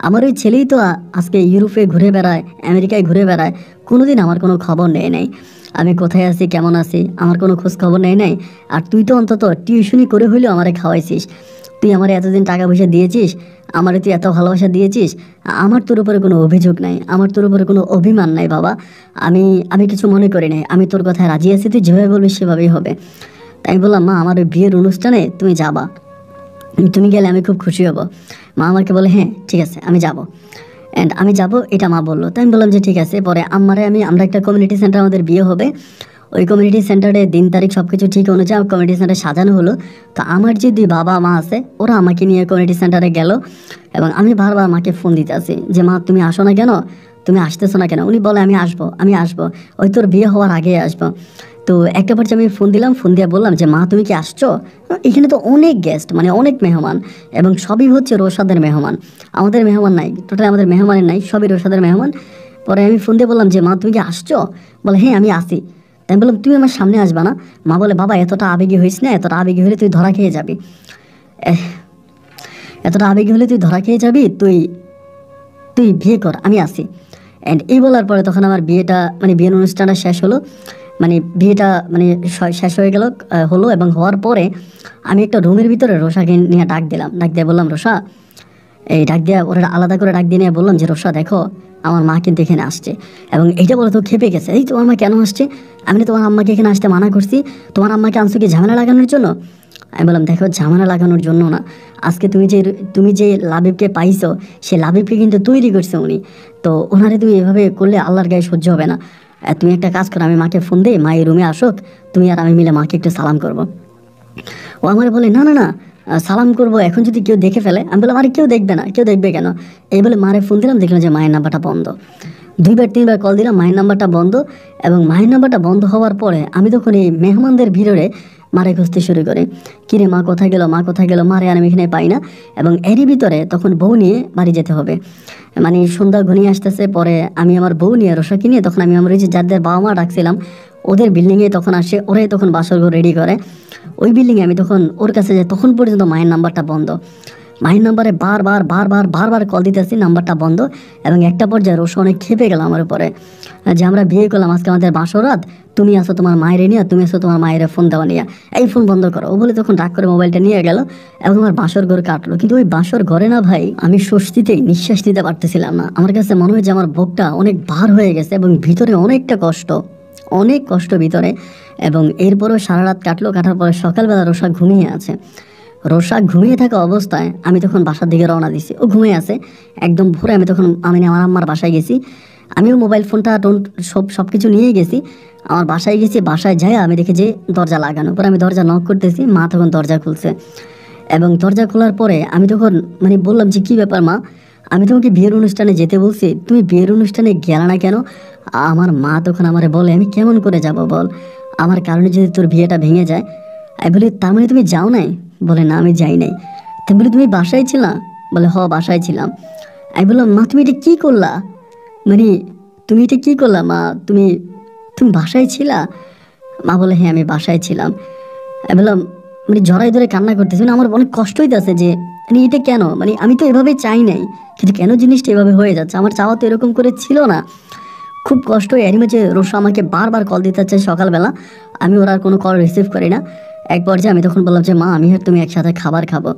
আমার ওই ছেলেই তো আজকে ইউরোপে ঘুরে বেড়ায়, আমেরিকায় ঘুরে বেড়ায়, কোনোদিন আমার কোনো খবর নেয় নাই। আমি কোথায় আছি, কেমন আছি, আমার কোনো খোঁজ খবর নেয় নাই। আর তুই তো অন্তত টিউশনি করে হইলেও আমারে খাওয়াইছিস, তুই আমার এতদিন টাকা পয়সা দিয়েছিস, আমারে তুই এত ভালোবাসা দিয়েছিস। আমার তোর উপরে কোনো অভিযোগ নাই, আমার তোর উপরে কোনো অভিমান নাই বাবা। আমি আমি কিছু মনে করি নাই, আমি তোর কথায় রাজি আছি, তুই যেভাবে বলবি সেভাবেই হবে। তাই আমি বললাম, মা আমার ওই বিয়ের অনুষ্ঠানে তুমি যাবা, তুমি গেলে আমি খুব খুশি হব। মা আমাকে বলে, হ্যাঁ ঠিক আছে আমি যাব, অ্যান্ড আমি যাব, এটা মা বললো। তাই আমি বললাম যে ঠিক আছে। পরে আমরা একটা কমিউনিটি সেন্টার, আমাদের বিয়ে হবে, ওই কমিউনিটি সেন্টারে দিন তারিখ সব কিছু ঠিক অনুযায়ী কমিউনিটি সেন্টার সাজানো হলো। তো আমার যে 2 বাবা মা আছে ওরা আমাকে নিয়ে কমিউনিটি সেন্টারে গেল এবং আমি বারবার মাকে ফোন দিতে আসি যে মা তুমি আসো না কেন, তুমি আসতেছো না কেন। উনি বলে আমি আসবো, আমি আসবো, ওই তোর বিয়ে হওয়ার আগে আসবো। তো একটা পর্যায়ে আমি ফোন দিলাম, ফোন দিয়ে বললাম যে মা তুমি কি আসছো, এখানে তো অনেক গেস্ট, মানে অনেক মেহমান এবং সবই হচ্ছে রোশাদের মেহমান, আমাদের মেহমান নাই, টোটাল আমাদের মেহমানের নাই, সবই রোশাদের মেহমান। পরে আমি ফোন দিয়ে বললাম যে মা তুমি কি আসছো, বলে হ্যাঁ আমি আসি। তাই আমি বললাম তুমি আমার সামনে আসবা না। মা বলে বাবা এতটা আবেগী হইস না, এতটা আবেগী হলে তুই ধরা খেয়ে যাবি, এতটা আবেগী হলে তুই ধরা খেয়ে যাবি, তুই তুই বিয়ে কর, আমি আসি। অ্যান্ড এই বলার পরে তখন আমার বিয়েটা, মানে বিয়ের অনুষ্ঠানটা শেষ হলো, মানে বিয়েটা মানে শেষ হয়ে গেল, হলো। এবং হওয়ার পরে আমি একটা রুমের ভিতরে রোষাকে নিয়ে ডাক দিলাম, ডাক দিয়ে বললাম রোষা, এই ডাক দিয়ে ওরা আলাদা করে ডাক দিয়ে নিয়ে বললাম যে রোষা দেখো আমার মা কিন্তু এখানে আসছে। এবং এইটা বলে তো খেপে গেছে, এই তোমার মা কেন আসছে, আমি না তোমার আম্মাকে এখানে আসতে মানা করছি, তোমার আম্মাকে আনছো কি ঝামেলা লাগানোর জন্য। আমি বললাম দেখো ঝামেলা লাগানোর জন্য না, আজকে তুমি যে লাবিবকে পাইছো, সে লাবিবকে কিন্তু তৈরি করছে উনি, তো ওনারে তুমি এভাবে করলে আল্লাহর গায়ে সহ্য হবে না। তুমি একটা কাজ করো, আমি মাকে ফোন দিই, মা এই রুমে আসুক, তুমি আর আমি মিলে মাকে একটু সালাম করবো। ও আমার বলে না না না, সালাম করবো এখন যদি কেউ দেখে ফেলে। আমি বললাম আরে কেউ দেখবে না, কেউ দেখবে কেন। এই বলে মারে ফোন দিলাম, দেখলাম যে মায়ের নাম্বারটা বন্ধ। 2বার 3বার কল দিলাম, মায়ের নাম্বারটা বন্ধ। এবং মায়ের নাম্বারটা বন্ধ হওয়ার পরে আমি তখন এই মেহমানদের ভিড়ে মারে খুঁজতে শুরু করি, কিরে মা কোথায় গেল, মা কোথায় গেল, মারে আর আমি এখানে পাই না। এবং এরই ভিতরে তখন বউ নিয়ে বাড়ি যেতে হবে, মানে সন্ধ্যা ঘনিয়ে আসতেছে। পরে আমি আমার বউ নিয়ে রোশাকে নিয়ে তখন আমি আমার ওই যে যাদের বাবা মা ডাকছিলাম ওদের বিল্ডিংয়ে তখন আসে, ওরাই তখন বাসর ঘর রেডি করে। ওই বিল্ডিংয়ে আমি তখন ওর কাছে যাই, তখন পর্যন্ত মায়ের নাম্বারটা বন্ধ। মায়ের নাম্বারে বারবার কল দিতেছি, নাম্বারটা বন্ধ। এবং একটা পর্যায়ে রোশা অনেক খেপে গেল আমার উপরে যে আমরা বিয়ে করলাম, আজকে আমাদের বাসরাত, তুমি আসো তোমার মায়ের নিয়ে, তুমি আসো তোমার মায়ের ফোন দেওয়া নিয়ে, এই ফোন বন্ধ করো। ও বলে তখন রাগ করে মোবাইলটা নিয়ে গেল এবং আমার বাসর ঘর কাটলো। কিন্তু ওই বাসর ঘরে না ভাই, আমি স্বস্তিতেই নিঃশ্বাস নিতে পারতেছিলাম না। আমার কাছে মনে হয় যে আমার বুকটা অনেক ভার হয়ে গেছে এবং ভিতরে অনেকটা কষ্ট, অনেক কষ্ট ভিতরে। এবং এরপরও সারা রাত কাটলো, কাটার পরে সকালবেলা রোশা ঘুমিয়ে আছে। রোশা ঘুমিয়ে থাকা অবস্থায় আমি তখন বাসার দিকে রওনা দিছি, ও ঘুমিয়ে আছে একদম ভোরে। আমি তখন আমার আম্মার বাসায় গেছি, আমিও মোবাইল ফোনটা সব কিছু নিয়েই গেছি। আমার বাসায় গেছি, বাসায় যাই আমি দেখি যে দরজা লাগানো। পরে আমি দরজা নক করতেছি, মা তখন দরজা খুলছে। এবং দরজা খোলার পরে আমি তখন মানে বললাম যে কী ব্যাপার মা, আমি তোমাকে বিয়ের অনুষ্ঠানে যেতে বলছি, তুমি বিয়ের অনুষ্ঠানে গেলা না কেন। আমার মা তখন আমারে বলে, আমি কেমন করে যাব বল, আমার কারণে যদি তোর বিয়েটা ভেঙে যায়। আমি বলি তার মানে তুমি যাও নাই, বলে না আমি যাই নাই। তুমি বলি তুমি বাসায় ছিলা, বলে হ বাসায় ছিলাম। আমি বললাম মা তুমি এটা কী করলা, মানে তুমি এটা কী করলা মা, তুমি তুমি বাসায় ছিলা। মা বলে হ্যাঁ আমি বাসায় ছিলাম। আমি বললাম মানে জড়াই ধরে কান্না করতেছি, মানে আমার অনেক কষ্ট হইতেছে যে মানে এটা কেন, মানে আমি তো এভাবে চাই নাই, কিন্তু কেন জিনিসটা এভাবে হয়ে যাচ্ছে, আমার চাওয়া তো এরকম করে ছিল না। খুব কষ্ট। এরই মাঝে রোশা আমাকে বারবার কল দিতে চাই সকালবেলা, আমি ওর আর কোনো কল রিসিভ করি না। এক পর্যায়ে আমি তখন বললাম যে মা আমি আর তুমি একসাথে খাবার খাবো।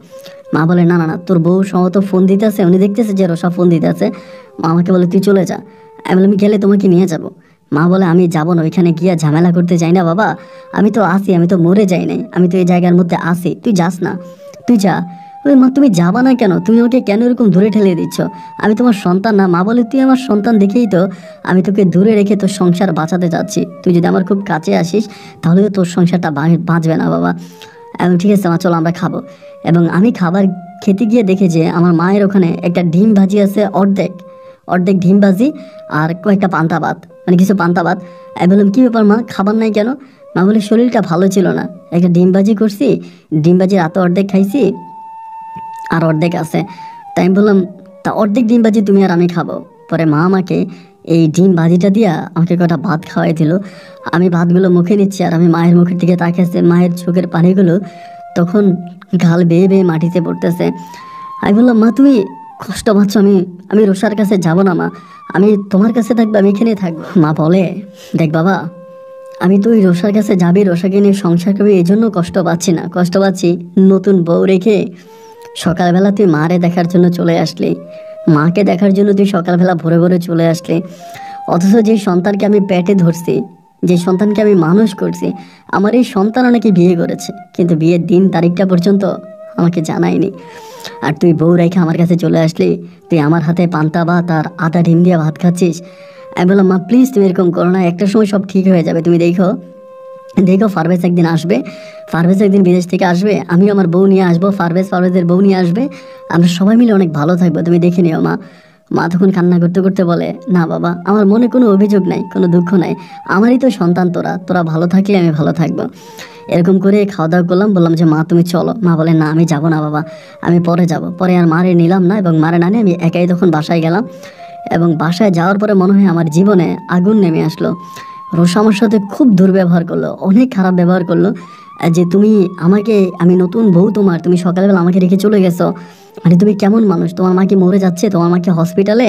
মা বলে না না না, তোর বউ সম্ভবত ফোন দিতেছে, উনি দেখতেছে যে রোশা ফোন দিতেছে। মা আমাকে বলে তুই চলে যা। আমি বললাম গেলে তোমাকে নিয়ে যাব। মা বলে আমি যাবো না, ওইখানে গিয়ে ঝামেলা করতে চাই না বাবা, আমি তো আসি, আমি তো মরে যাই নাই, আমি তো এই জায়গার মধ্যে আসি, তুই যাস না, তুই যা। ওই মা তুমি যাবা না কেন, তুমি আমাকে কেন এরকম দূরে ঠেলে দিচ্ছ, আমি তোমার সন্তান না। মা বলে তুই আমার সন্তান দেখেই তো আমি তোকে দূরে রেখে তোর সংসার বাঁচাতে যাচ্ছি, তুই যদি আমার খুব কাছে আসিস তাহলে তো তোর সংসারটা বাঁচবে না বাবা। এবং ঠিক আছে মা চলো আমরা খাবো। এবং আমি খাবার খেতে গিয়ে দেখে যে আমার মায়ের ওখানে একটা ডিম ভাজি আছে, অর্ধেক অর্ধেক ডিম ভাজি আর কয়েকটা পান্তা ভাত, মানে কিছু পান্তা ভাত। আমি বললাম কী ব্যাপার মা খাবার নাই কেন। মা বলে শরীরটা ভালো ছিল না, একটা ডিম ভাজি করছি, ডিম ভাজি রাতে অর্ধেক খাইছি আর অর্ধেক আছে। তাই আমি বললাম তা অর্ধেক ডিম ভাজি তুমি আর আমি খাবো। পরে মা আমাকে এই ডিম ভাজিটা দিয়া আমাকে কটা ভাত খাওয়াই দিল। আমি ভাতগুলো মুখে নিচ্ছি আর আমি মায়ের মুখের দিকে তাকিয়েছি, মায়ের চোখের পানিগুলো তখন গাল বেয়ে বেয়ে মাটিতে পড়তেছে। আমি বললাম, মা তুমি কষ্ট পাচ্ছ, আমি আমি রোষার কাছে যাব না মা, আমি তোমার কাছে থাকবো, আমি এখানেই থাকবো। মা বলে, দেখ বাবা, আমি তো ওই রোষার কাছে যাবি, রোষাকে নিয়ে সংসার করবি, এই জন্য কষ্ট পাচ্ছি না, কষ্ট পাচ্ছি নতুন বউ রেখে সকালবেলা তুই মারে দেখার জন্য চলে আসলি, মাকে দেখার জন্য তুই সকালবেলা ভোরে ভোরে চলে আসলি, অথচ যে সন্তানকে আমি পেটে ধরছি, যে সন্তানকে আমি মানুষ করছি, আমার এই সন্তান নাকি বিয়ে করেছে, কিন্তু বিয়ের দিন তারিখটা পর্যন্ত আমাকে জানায়নি। আর তুই বউ রেখে আমার কাছে চলে আসলি, তুই আমার হাতে পান্তা ভাত আর আদা ডিম দিয়ে ভাত খাচ্ছিস। আমি বললাম, মা প্লিজ তুমি এরকম করো না, একটা সময় সব ঠিক হয়ে যাবে, তুমি দেখো দেখো পারভেজ একদিন আসবে, পারভেজ একদিন বিদেশ থেকে আসবে, আমি আমার বউ নিয়ে আসবো, পারভেজের বউ নিয়ে আসবে, আমরা সবাই মিলে অনেক ভালো থাকবো, তুমি দেখে নিও মা। মা তখন কান্না করতে করতে বলে, না বাবা, আমার মনে কোনো অভিযোগ নাই, কোনো দুঃখ নাই, আমারই তো সন্তান, তোরা তোরা ভালো থাকলে আমি ভালো থাকবো। এরকম করে খাওয়া দাওয়া করলাম, বললাম যে মা তুমি চলো। মা বলে, না আমি যাবো না বাবা, আমি পরে যাব। পরে আর মারে নিলাম না, এবং মারে না নিয়ে আমি একাই তখন বাসায় গেলাম। এবং বাসায় যাওয়ার পরে মনে হয় আমার জীবনে আগুন নেমে আসলো। রোষা আমার সাথে খুব দুর্ব্যবহার করলো, অনেক খারাপ ব্যবহার করলো, যে তুমি আমাকে, আমি নতুন বউ তোমার, তুমি সকালবেলা আমাকে রেখে চলে গেছো, মানে তুমি কেমন মানুষ, তোমার মা কি মরে যাচ্ছে, তোমার মাকে হসপিটালে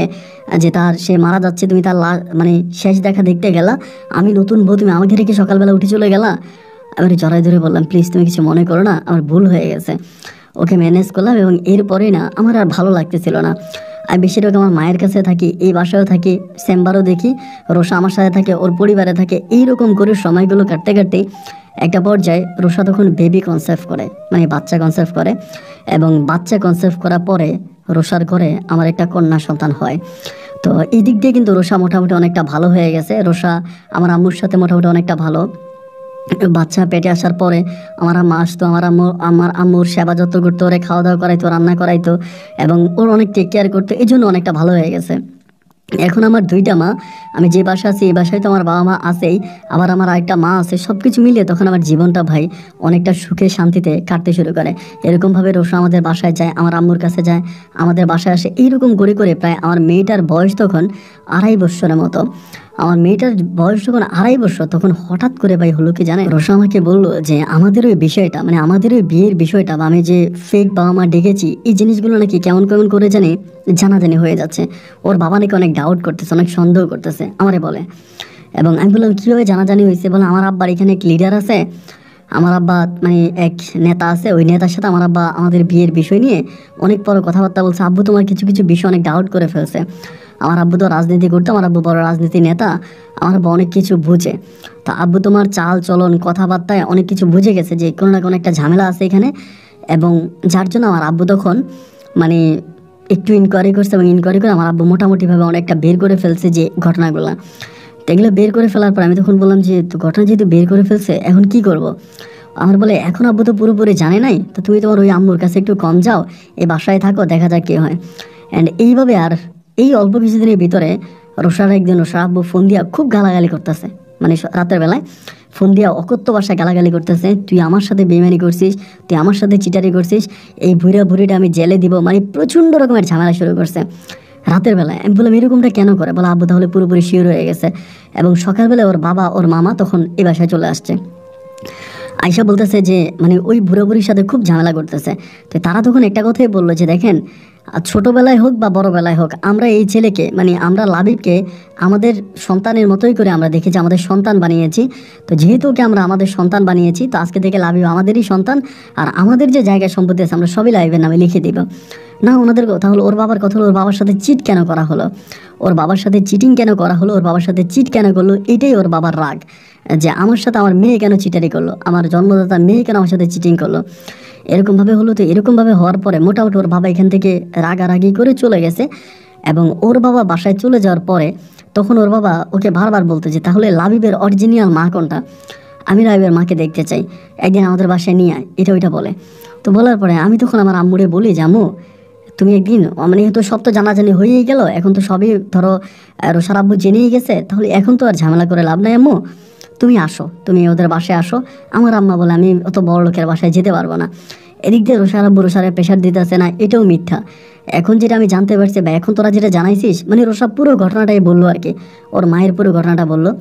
যে সে মারা যাচ্ছে, তুমি তার মানে শেষ দেখা দেখতে গেলা, আমি নতুন বউ, তুমি আমাকে রেখে সকালবেলা উঠে চলে গেলা। আমি জড়াই ধরে বললাম, প্লিজ তুমি কিছু মনে করো না, আমার ভুল হয়ে গেছে। ওকে ম্যানেজ করলাম, এবং এরপরে না আমার আর ভালো লাগতেছিল না। আমি বেশিরভাগ আমার মায়ের কাছে থাকি, এই বাসায়ও থাকি, চেম্বারও দেখি, রোষা আমার সাথে থাকে, ওর পরিবারে থাকে, এইরকম করে সময়গুলো কাটতে কাটতে একটা পর্যায়ে রোষা তখন বেবি কনসেপ্ট করে, মানে বাচ্চা কনসেপ্ট করে, এবং বাচ্চা কনসেপ্ট করার পরে রোষার ঘরে আমার একটা কন্যা সন্তান হয়। তো এই দিক দিয়ে কিন্তু রোষা মোটামুটি অনেকটা ভালো হয়ে গেছে। রোষা আমার আম্মুর সাথে মোটামুটি অনেকটা ভালো। বাচ্চা পেটে আসার পরে আমার আম্মা আসতো, আমার আম্মুর সেবা যত্ন করতো, ওরে খাওয়া দাওয়া করাইতো, রান্না করাইতো, এবং ওর অনেক টেক কেয়ার করতো, এই জন্য অনেকটা ভালো হয়ে গেছে। এখন আমার দুইটা মা, আমি যে বাসা আছি এই বাসায় তো আমার বাবা মা আছেই, আবার আমার আরেকটা মা আছে, সব কিছু মিলিয়ে তখন আমার জীবনটা ভাই অনেকটা সুখে শান্তিতে কাটতে শুরু করে। এরকমভাবে রোষা আমাদের বাসায় যায়, আমার আম্মুর কাছে যায়, আমাদের বাসায় আসে, এইরকম করে করে প্রায় আমার মেয়েটার বয়স তখন 2.5 বছরের মতো। আমার মেয়েটার বয়স যখন 2.5 বছর, তখন হঠাৎ করে ভাই হলো কি জানে, রোষা আমাকে বললো যে আমাদের ওই বিষয়টা, মানে আমাদের ওই বিয়ের বিষয়টা, বা আমি যে ফেক বাবা মা ডেকেছি, এই জিনিসগুলো নাকি কেমন কেমন করে জানি জানাজানি হয়ে যাচ্ছে। ওর বাবা নাকি অনেক ডাউট করতেছে, অনেক সন্দেহ করতেছে, আমারে বলে। এবং আমি বললাম, কীভাবে জানাজানি হয়েছে? বলে, আমার আব্বার এখানে এক লিডার আছে, আমার আব্বা মানে এক নেতা আছে, ওই নেতার সাথে আমার আব্বা আমাদের বিয়ের বিষয় নিয়ে অনেক বড় কথাবার্তা বলছে, আব্বু তোমার কিছু কিছু বিষয় অনেক ডাউট করে ফেলছে। আমার আব্বু তো রাজনীতি করতো, আমার আব্বু বড় রাজনীতি নেতা, আমার আব্বু অনেক কিছু বুঝে, তা আব্বু তোমার চাল চলন কথাবার্তায় অনেক কিছু বুঝে গেছে যে কোনো না কোনো একটা ঝামেলা আছে এখানে। এবং যার জন্য আমার আব্বু তখন মানে একটু ইনকোয়ারি করছে, এবং ইনকোয়ারি করে আমার আব্বু মোটামুটিভাবে অনেকটা বের করে ফেলছে যে ঘটনাগুলো। তো এগুলো বের করে ফেলার পর আমি তখন বললাম যে তো ঘটনা যেহেতু বের করে ফেলছে, এখন কি করব? আমার বলে, এখন আব্বু তো পুরোপুরি জানে নাই, তো তুমি তোমার ওই আম্মুর কাছে একটু কম যাও, এই বাসায় থাকো, দেখা যাক কী হয়। অ্যান্ড এইভাবে আর এই অল্প কিছুদিনের ভিতরে রোষার একদিন রোষার আব্বু ফোন দিয়া খুব গালাগালি করতেছে, মানে রাতের বেলায় ফোন দিয়া অকথ্য ভাষায় গালাগালি করতেছে, তুই আমার সাথে বেইমানি করছিস, তুই আমার সাথে চিটারি করছিস, এই বুড়িটা আমি জেলে দিব, মানে প্রচণ্ড রকমের ঝামেলা শুরু করছে রাতের বেলায়। আমি বললাম, এরকমটা কেন করে? বলে, আব্বু তাহলে পুরোপুরি শিওর হয়ে গেছে। এবং সকালবেলায় ওর বাবা ওর মামা তখন এই বাসায় চলে আসছে, আয়শা বলতেছে যে মানে ওই বুড়ির সাথে খুব ঝামেলা করতেছে। তো তারা তখন একটা কথাই বললো যে দেখেন, ছোটোবেলায় হোক বা বড়োবেলায় হোক, আমরা এই ছেলেকে, মানে আমরা লাবিবকে আমাদের সন্তানের মতোই করে আমরা দেখেছি, আমাদের সন্তান বানিয়েছি। তো যেহেতু ওকে আমরা আমাদের সন্তান বানিয়েছি, তো আজকে থেকে লাবিব আমাদেরই সন্তান, আর আমাদের যে জায়গায় সম্পত্তি আছে আমরা সবই লাবিবের নামে লিখে দিব। না, ওনাদের কথা হলো, ওর বাবার কথা হলো, ওর বাবার সাথে চিট কেন করা হলো, ওর বাবার সাথে চিটিং কেন করা হলো, ওর বাবার সাথে চিট কেন করলো, এটাই ওর বাবার রাগ, যে আমার সাথে আমার মেয়ে কেন চিটারি করলো, আমার জন্মদাতা মেয়ে কেন আমার সাথে চিটিং করলো। এরকমভাবে হলো। তো এরকমভাবে হওয়ার পরে মোটামুটি ওর বাবা এখান থেকে রাগারাগি করে চলে গেছে। এবং ওর বাবা বাসায় চলে যাওয়ার পরে তখন ওর বাবা ওকে বারবার বলতো যে তাহলে লাবিবের অরিজিনাল মা কোনটা, আমি লাবিবের মাকে দেখতে চাই, একদিন আমাদের বাসায় নিয়ে আয়, এটা ওইটা বলে। তো বলার পরে আমি তখন আমার আম্মুরে বলি যে আম্মু, তুমি একদিন, মানে তো সব তো জানাজানি হয়েই গেল, এখন তো সবই ধরো রোষার আব্বু জেনেই গেছে, তাহলে এখন তো আর ঝামেলা করে লাভ নাই আম্মু, তুমি আসো, তুমি ওদের বাসায় আসো। আমার আম্মা বলে, আমি অত বড় লোকের বাসায় যেতে পারবো না। এদিক দিয়ে রোষার আব্বু রোষারে প্রেশার দিতেছে না, এটাও মিথ্যা, এখন যেটা আমি জানতে পারছি বা এখন তোরা যেটা জানাইছিস, মানে রোষা পুরো ঘটনাটাই বললো আর কি, ওর মায়ের পুরো ঘটনাটা বললো,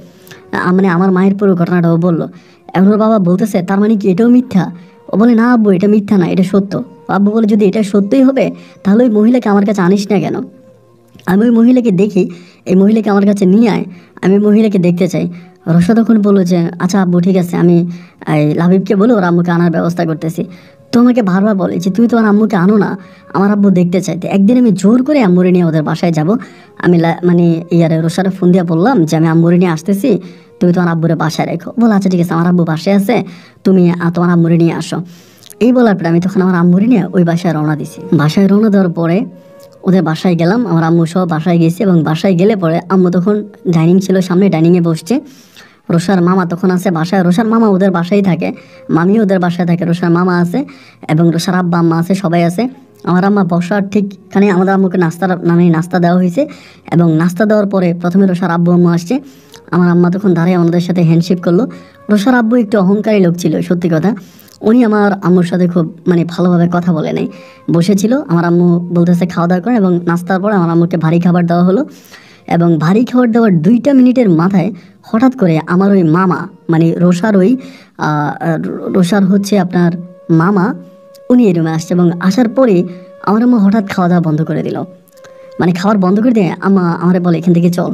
মানে আমার মায়ের পুরো ঘটনাটাও বললো। এখন ওর বাবা বলতেছে তার মানে কি এটাও মিথ্যা? ও বলে না আব্বু, এটা মিথ্যা না, এটা সত্য। আব্বু বলে যদি এটা সত্যই হবে তাহলে ওই মহিলাকে আমার কাছে আনিস না কেন? আমি ওই মহিলাকে দেখি, এই মহিলাকে আমার কাছে নিয়ে আয়, আমি ওই মহিলাকে দেখতে চাই। রোষা তখন বললো যে আচ্ছা আব্বু ঠিক আছে, আমি এই লাবিবকে বলে ওর আম্মুকে আনার ব্যবস্থা করতেছি। তো আমাকে বারবার বলে যে তুমি তোমার আম্মুকে আনো না, আমার আব্বু দেখতে চাইতে। একদিন আমি জোর করে আম্মুরে নিয়ে ওদের বাসায় যাব। আমি মানে ইয়ারে রোষারে ফোন দিয়ে বললাম যে আমি আম্মুরে নিয়ে আসতেছি, তুমি তোমার আব্বুরে বাসায় রেখো। বলো আচ্ছা ঠিক আছে, আমার আব্বু বাসায় আছে, তুমি তোমার আম্মুরে নিয়ে আসো। এই বলার পরে আমি তখন আমার আম্মুরে নিয়ে ওই বাসায় রওনা দিছি। বাসায় রওনা দেওয়ার পরে ওদের বাসায় গেলাম, আমার আম্মু সহ বাসায় গেছি। এবং বাসায় গেলে পরে আম্মু তখন ডাইনিং ছিল সামনে, ডাইনিংয়ে বসছে। রোষার মামা তখন আছে বাসায়, রোষার মামা ওদের বাসায় থাকে, মামিও ওদের বাসায় থাকে, রোষার মামা আছে এবং রোষার আব্বা আম্মা আছে, সবাই আছে। আমার আম্মা বসার ঠিকখানে আমাদের আম্মুকে নাস্তা দেওয়া হয়েছে। এবং নাস্তা দেওয়ার পরে প্রথমে রোষার আব্বু আম্মু আসছে। আমার আম্মা তখন দাঁড়িয়ে আমাদের সাথে হ্যান্ডশেক করলো। রোষার আব্বু একটু অহংকারী লোক ছিল, সত্যি কথা। উনি আমার আম্মুর সাথে খুব মানে ভালোভাবে কথা বলে নাই, বসেছিল। আমার আম্মু বলতেছে খাওয়া দাওয়া করে, এবং নাস্তার পরে আমার আম্মুকে ভারী খাবার দেওয়া হলো। এবং ভারী খাবার দেওয়ার 2টা মিনিটের মাথায় হঠাৎ করে আমার ওই মামা, মানে রোষার হচ্ছে আপনার মামা, উনি এই রুমে আসছে। এবং আসার পরে আমার আম্মা হঠাৎ খাওয়া দাওয়া বন্ধ করে দিল, মানে খাবার বন্ধ করে দিয়ে আম্মা আমারে বলে এখান থেকে চল।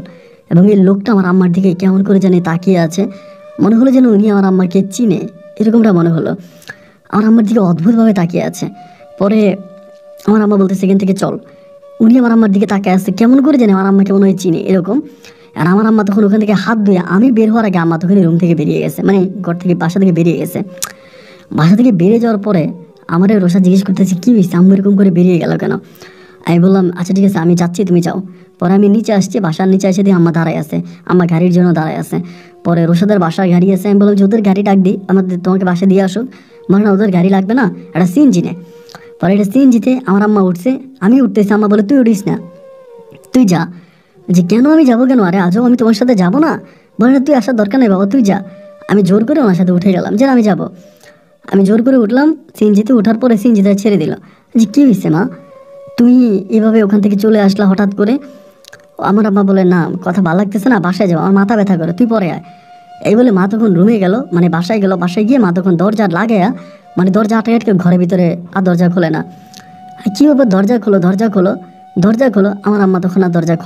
এবং এই লোকটা আমার আম্মার দিকে কেমন করে জানি তাকিয়ে আছে, মনে হলো যেন উনি আমার আম্মাকে চিনে, এরকমটা মনে হলো। আমার আম্মার দিকে অদ্ভুতভাবে তাকিয়ে আছে। পরে আমার আম্মা বলতেছে এখান থেকে চল। উনি আমার আম্মার দিকে তাকিয়ে আছে, কেমন করে জানে আমার আম্মাকে মনে হয় চিনে এরকম। আর আমার আম্মা তখন ওখান থেকে হাত ধুয়ে, আমি বের হওয়ার আগে আম্মা তখন রুম থেকে বেরিয়ে গেছে, মানে ঘর থেকে বাসা থেকে বেরিয়ে গেছে। বাসা থেকে বেরিয়ে যাওয়ার পরে আমার রোষা জিজ্ঞেস করতেছি কী হয়েছে, আম্মু এরকম করে বেরিয়ে গেল কেন? আমি বললাম আচ্ছা ঠিক আছে আমি যাচ্ছি, তুমি যাও। পরে আমি নিচে আসছি, বাসার নিচে এসে দিয়ে আম্মা দাঁড়ায় আছে, আম্মা গাড়ির জন্য দাঁড়ায় আছে। পরে রোষাদের বাসার গাড়ি আছে, আমি বললাম যে ওদের গাড়ি ডাক দিই, তোমাকে বাসায় দিয়ে আসুক। বলে না ওদের গাড়ি লাগবে না, একটা সিএনজি নে। পরে এটা সিএনজিতে আমার আম্মা উঠছে, আমি উঠতেছি, আম্মা বলে তুই উঠিস না, তুই যা। যে কেন আমি যাবো কেন, আরে আজও আমি তোমার সাথে যাবো না। বলে না তুই আসার দরকার নেই বাবা, তুই যা। আমি জোর করে ওনার সাথে উঠে গেলাম যে আমি যাবো। আমি জোর করে উঠলাম সিএনজিতে, উঠার পরে সিএনজিতে ছেড়ে দিল। যে কী হয়েছে মা, তুই এভাবে ওখান থেকে চলে আসলা হঠাৎ করে? আমার আম্মা বলে না কথা ভালো লাগতেছে না, বাসায় যাও, আমার মাথা ব্যথা করে, তুই পরে আয়। এই বলে মা তখন রুমে গেল, মানে বাসায় গেল। বাসায় গিয়ে মা তখন দরজা লাগাইয়া, মানে দরজা আটকে ঘরের ভিতরে, আর দরজা খোলে না। কী ব্যাপার, দরজা খোলো দরজা খোলো দরজা খোলো। আমার আম্মা তখন আর দরজা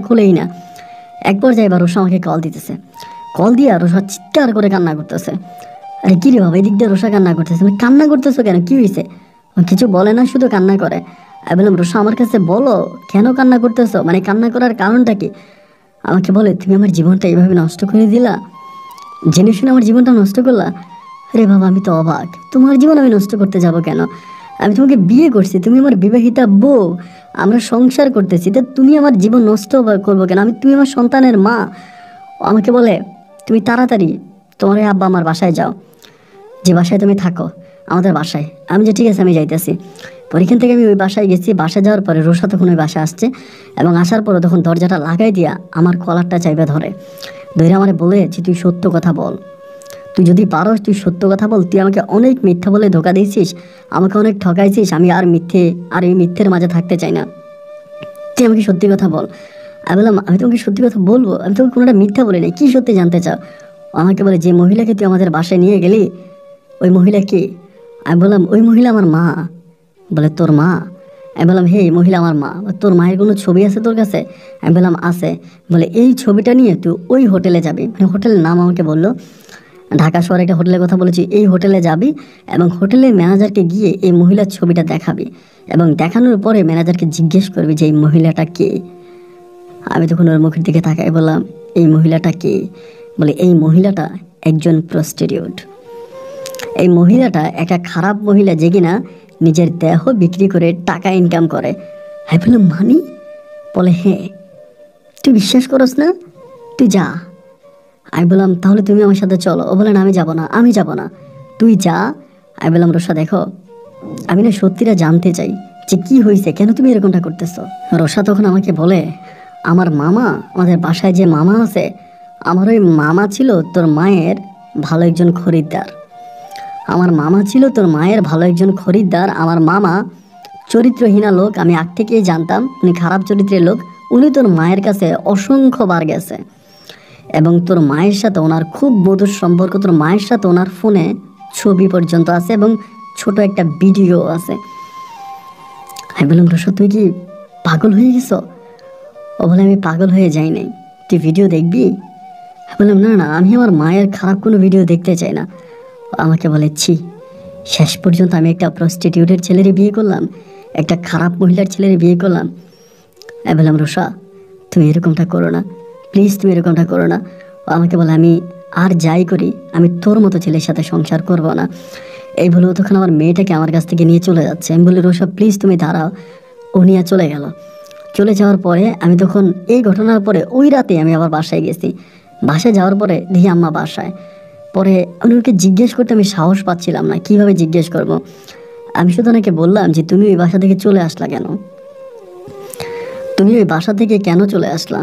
খোলেই না। এক পর্যায়ে এবার রোষা আমাকে কল দিতেছে, কল দিয়ে রোষা চিৎকার করে কান্না করতেছে। আরে কী রে বাবা, এদিক দিয়ে রোষা কান্না করতেছে, আমি কান্না করতেছো কেন, কী হয়েছে? কিছু বলে না, শুধু কান্না করে। আমি বললাম রোষা আমার কাছে বলো কেন কান্না করতেছো, মানে কান্না করার কারণটা কি? আমাকে বলে তুমি আমার জীবনটা এইভাবে নষ্ট করে দিলা, জেনে শুনে আমার জীবনটা নষ্ট করলা। আরে বাবা আমি তো অবাক, তোমার জীবন আমি নষ্ট করতে যাব কেন? আমি তোমাকে বিয়ে করছি, তুমি আমার বিবাহিতা বউ, আমরা সংসার করতেছি, তা তুমি আমার জীবন নষ্ট করবো কেন? তুমি আমার সন্তানের মা। আমাকে বলে তুমি তাড়াতাড়ি তোমার আব্বা আমার বাসায় যাও, যে বাসায় তুমি থাকো আমাদের বাসায়। আমি যে ঠিক আছে আমি যাইতেছি। পর এখান থেকে আমি ওই বাসায় গেছি। বাসায় যাওয়ার পরে রোষা তখন ওই বাসায় আসছে, এবং আসার পরে তখন দরজাটা লাগাই দিয়া আমার কলারটা চাইবে ধরে আমার বলে যে তুই সত্য কথা বল, তুই যদি পারস তুই সত্য কথা বল, তুই আমাকে অনেক মিথ্যা বলে ধোকা দিয়েছিস, আমাকে অনেক ঠকাইছিস, আমি আর এই মিথ্যের মাঝে থাকতে চাই না, তুই আমাকে সত্যি কথা বল। আমি বললাম আমি তোমাকে সত্যি কথা বলবো, আমি তোমাকে কোনোটা মিথ্যা বলি নাই, কী সত্যি জানতে চাও? আমাকে বলে যে মহিলাকে তুই আমাদের বাসায় নিয়ে গেলি ওই মহিলা কি? আমি বললাম ওই মহিলা আমার মা। বলে তোর মা? আমি বললাম হে এই মহিলা আমার মা। তোর মায়ের কোনো ছবি আছে তোর কাছে? আমি বললাম আছে। বলে এই ছবিটা নিয়ে তুই ওই হোটেলে যাবি, মানে হোটেলের নাম আমাকে বললো, ঢাকা শহরে একটা হোটেলের কথা বলেছি, এই হোটেলে যাবি এবং হোটেলের ম্যানেজারকে গিয়ে এই মহিলার ছবিটা দেখাবি, এবং দেখানোর পরে ম্যানেজারকে জিজ্ঞেস করবি যে এই মহিলাটা কে। আমি তখন ওর মুখের দিকে তাকাই, বললাম এই মহিলাটা কে? বলে এই মহিলাটা একজন প্রস্টিটিউট, এই মহিলাটা একটা খারাপ মহিলা যে কিনা নিজের দেহ বিক্রি করে টাকা ইনকাম করে। আমি বললাম মানি? বলে হ্যাঁ। তুই বিশ্বাস করস না? তুই যা। আমি বললাম তাহলে তুমি আমার সাথে চলো। ও বলে না আমি যাব না, তুই যা। আমি বললাম রোষা দেখো, আমি না সত্যিটা জানতে চাই যে কি হয়েছে, কেন তুমি এরকমটা করতেছো? রোষা তখন আমাকে বলে আমার মামা, আমাদের বাসায় যে মামা আছে, আমার ওই মামা ছিল তোর মায়ের ভালো একজন খরিদ্দার। আমার মামা ছিল তোর মায়ের ভালো একজন খরিদ্দার। আমার মামা চরিত্রহীনা লোক, আমি আগ থেকেই জানতাম উনি খারাপ চরিত্রের লোক। উনি তোর মায়ের কাছে অসংখ্যবার গেছে এবং তোর মায়ের সাথে ওনার খুব মধুর সম্পর্ক। তোর মায়ের সাথে ওনার ফোনে ছবি পর্যন্ত আছে এবং ছোট একটা ভিডিও আছে। আমি বললাম রোশা তুই কি পাগল হয়ে গেছ? ও বলে আমি পাগল হয়ে যাই নাই, তুই ভিডিও দেখবি? আমি বললাম না না, আমি আমার মায়ের খারাপ কোনো ভিডিও দেখতে চাই না। আমাকে বলে ছি, শেষ পর্যন্ত আমি একটা প্রস্টিটিউটের ছেলের বিয়ে করলাম, একটা খারাপ মহিলার ছেলের বিয়ে করলাম। আমি বললাম রোশা তুমি এরকমটা করো না, প্লিজ তুমি এরকমটা করো না। ও আমাকে বলে আমি আর যাই করি আমি তোর মতো ছেলের সাথে সংসার করব না। এই বলে তখন আমার মেয়েটাকে আমার কাছ থেকে নিয়ে চলে যাচ্ছে। আমি বলি রোশা প্লিজ তুমি দাঁড়াও। ও নিয়ে চলে গেল। চলে যাওয়ার পরে আমি তখন এই ঘটনার পরে ওই রাতে আমি আবার বাসায় গেছি। বাসায় যাওয়ার পরে দেখি আম্মা বাসায়। পরে আমি ওকে জিজ্ঞেস করতে আমি সাহস পাচ্ছিলাম না, কিভাবে জিজ্ঞেস করব। আমি শুধু ওনাকে বললাম যে তুমি ওই বাসা থেকে চলে আসলা কেন? তুমি ওই বাসা থেকে কেন চলে আসলা?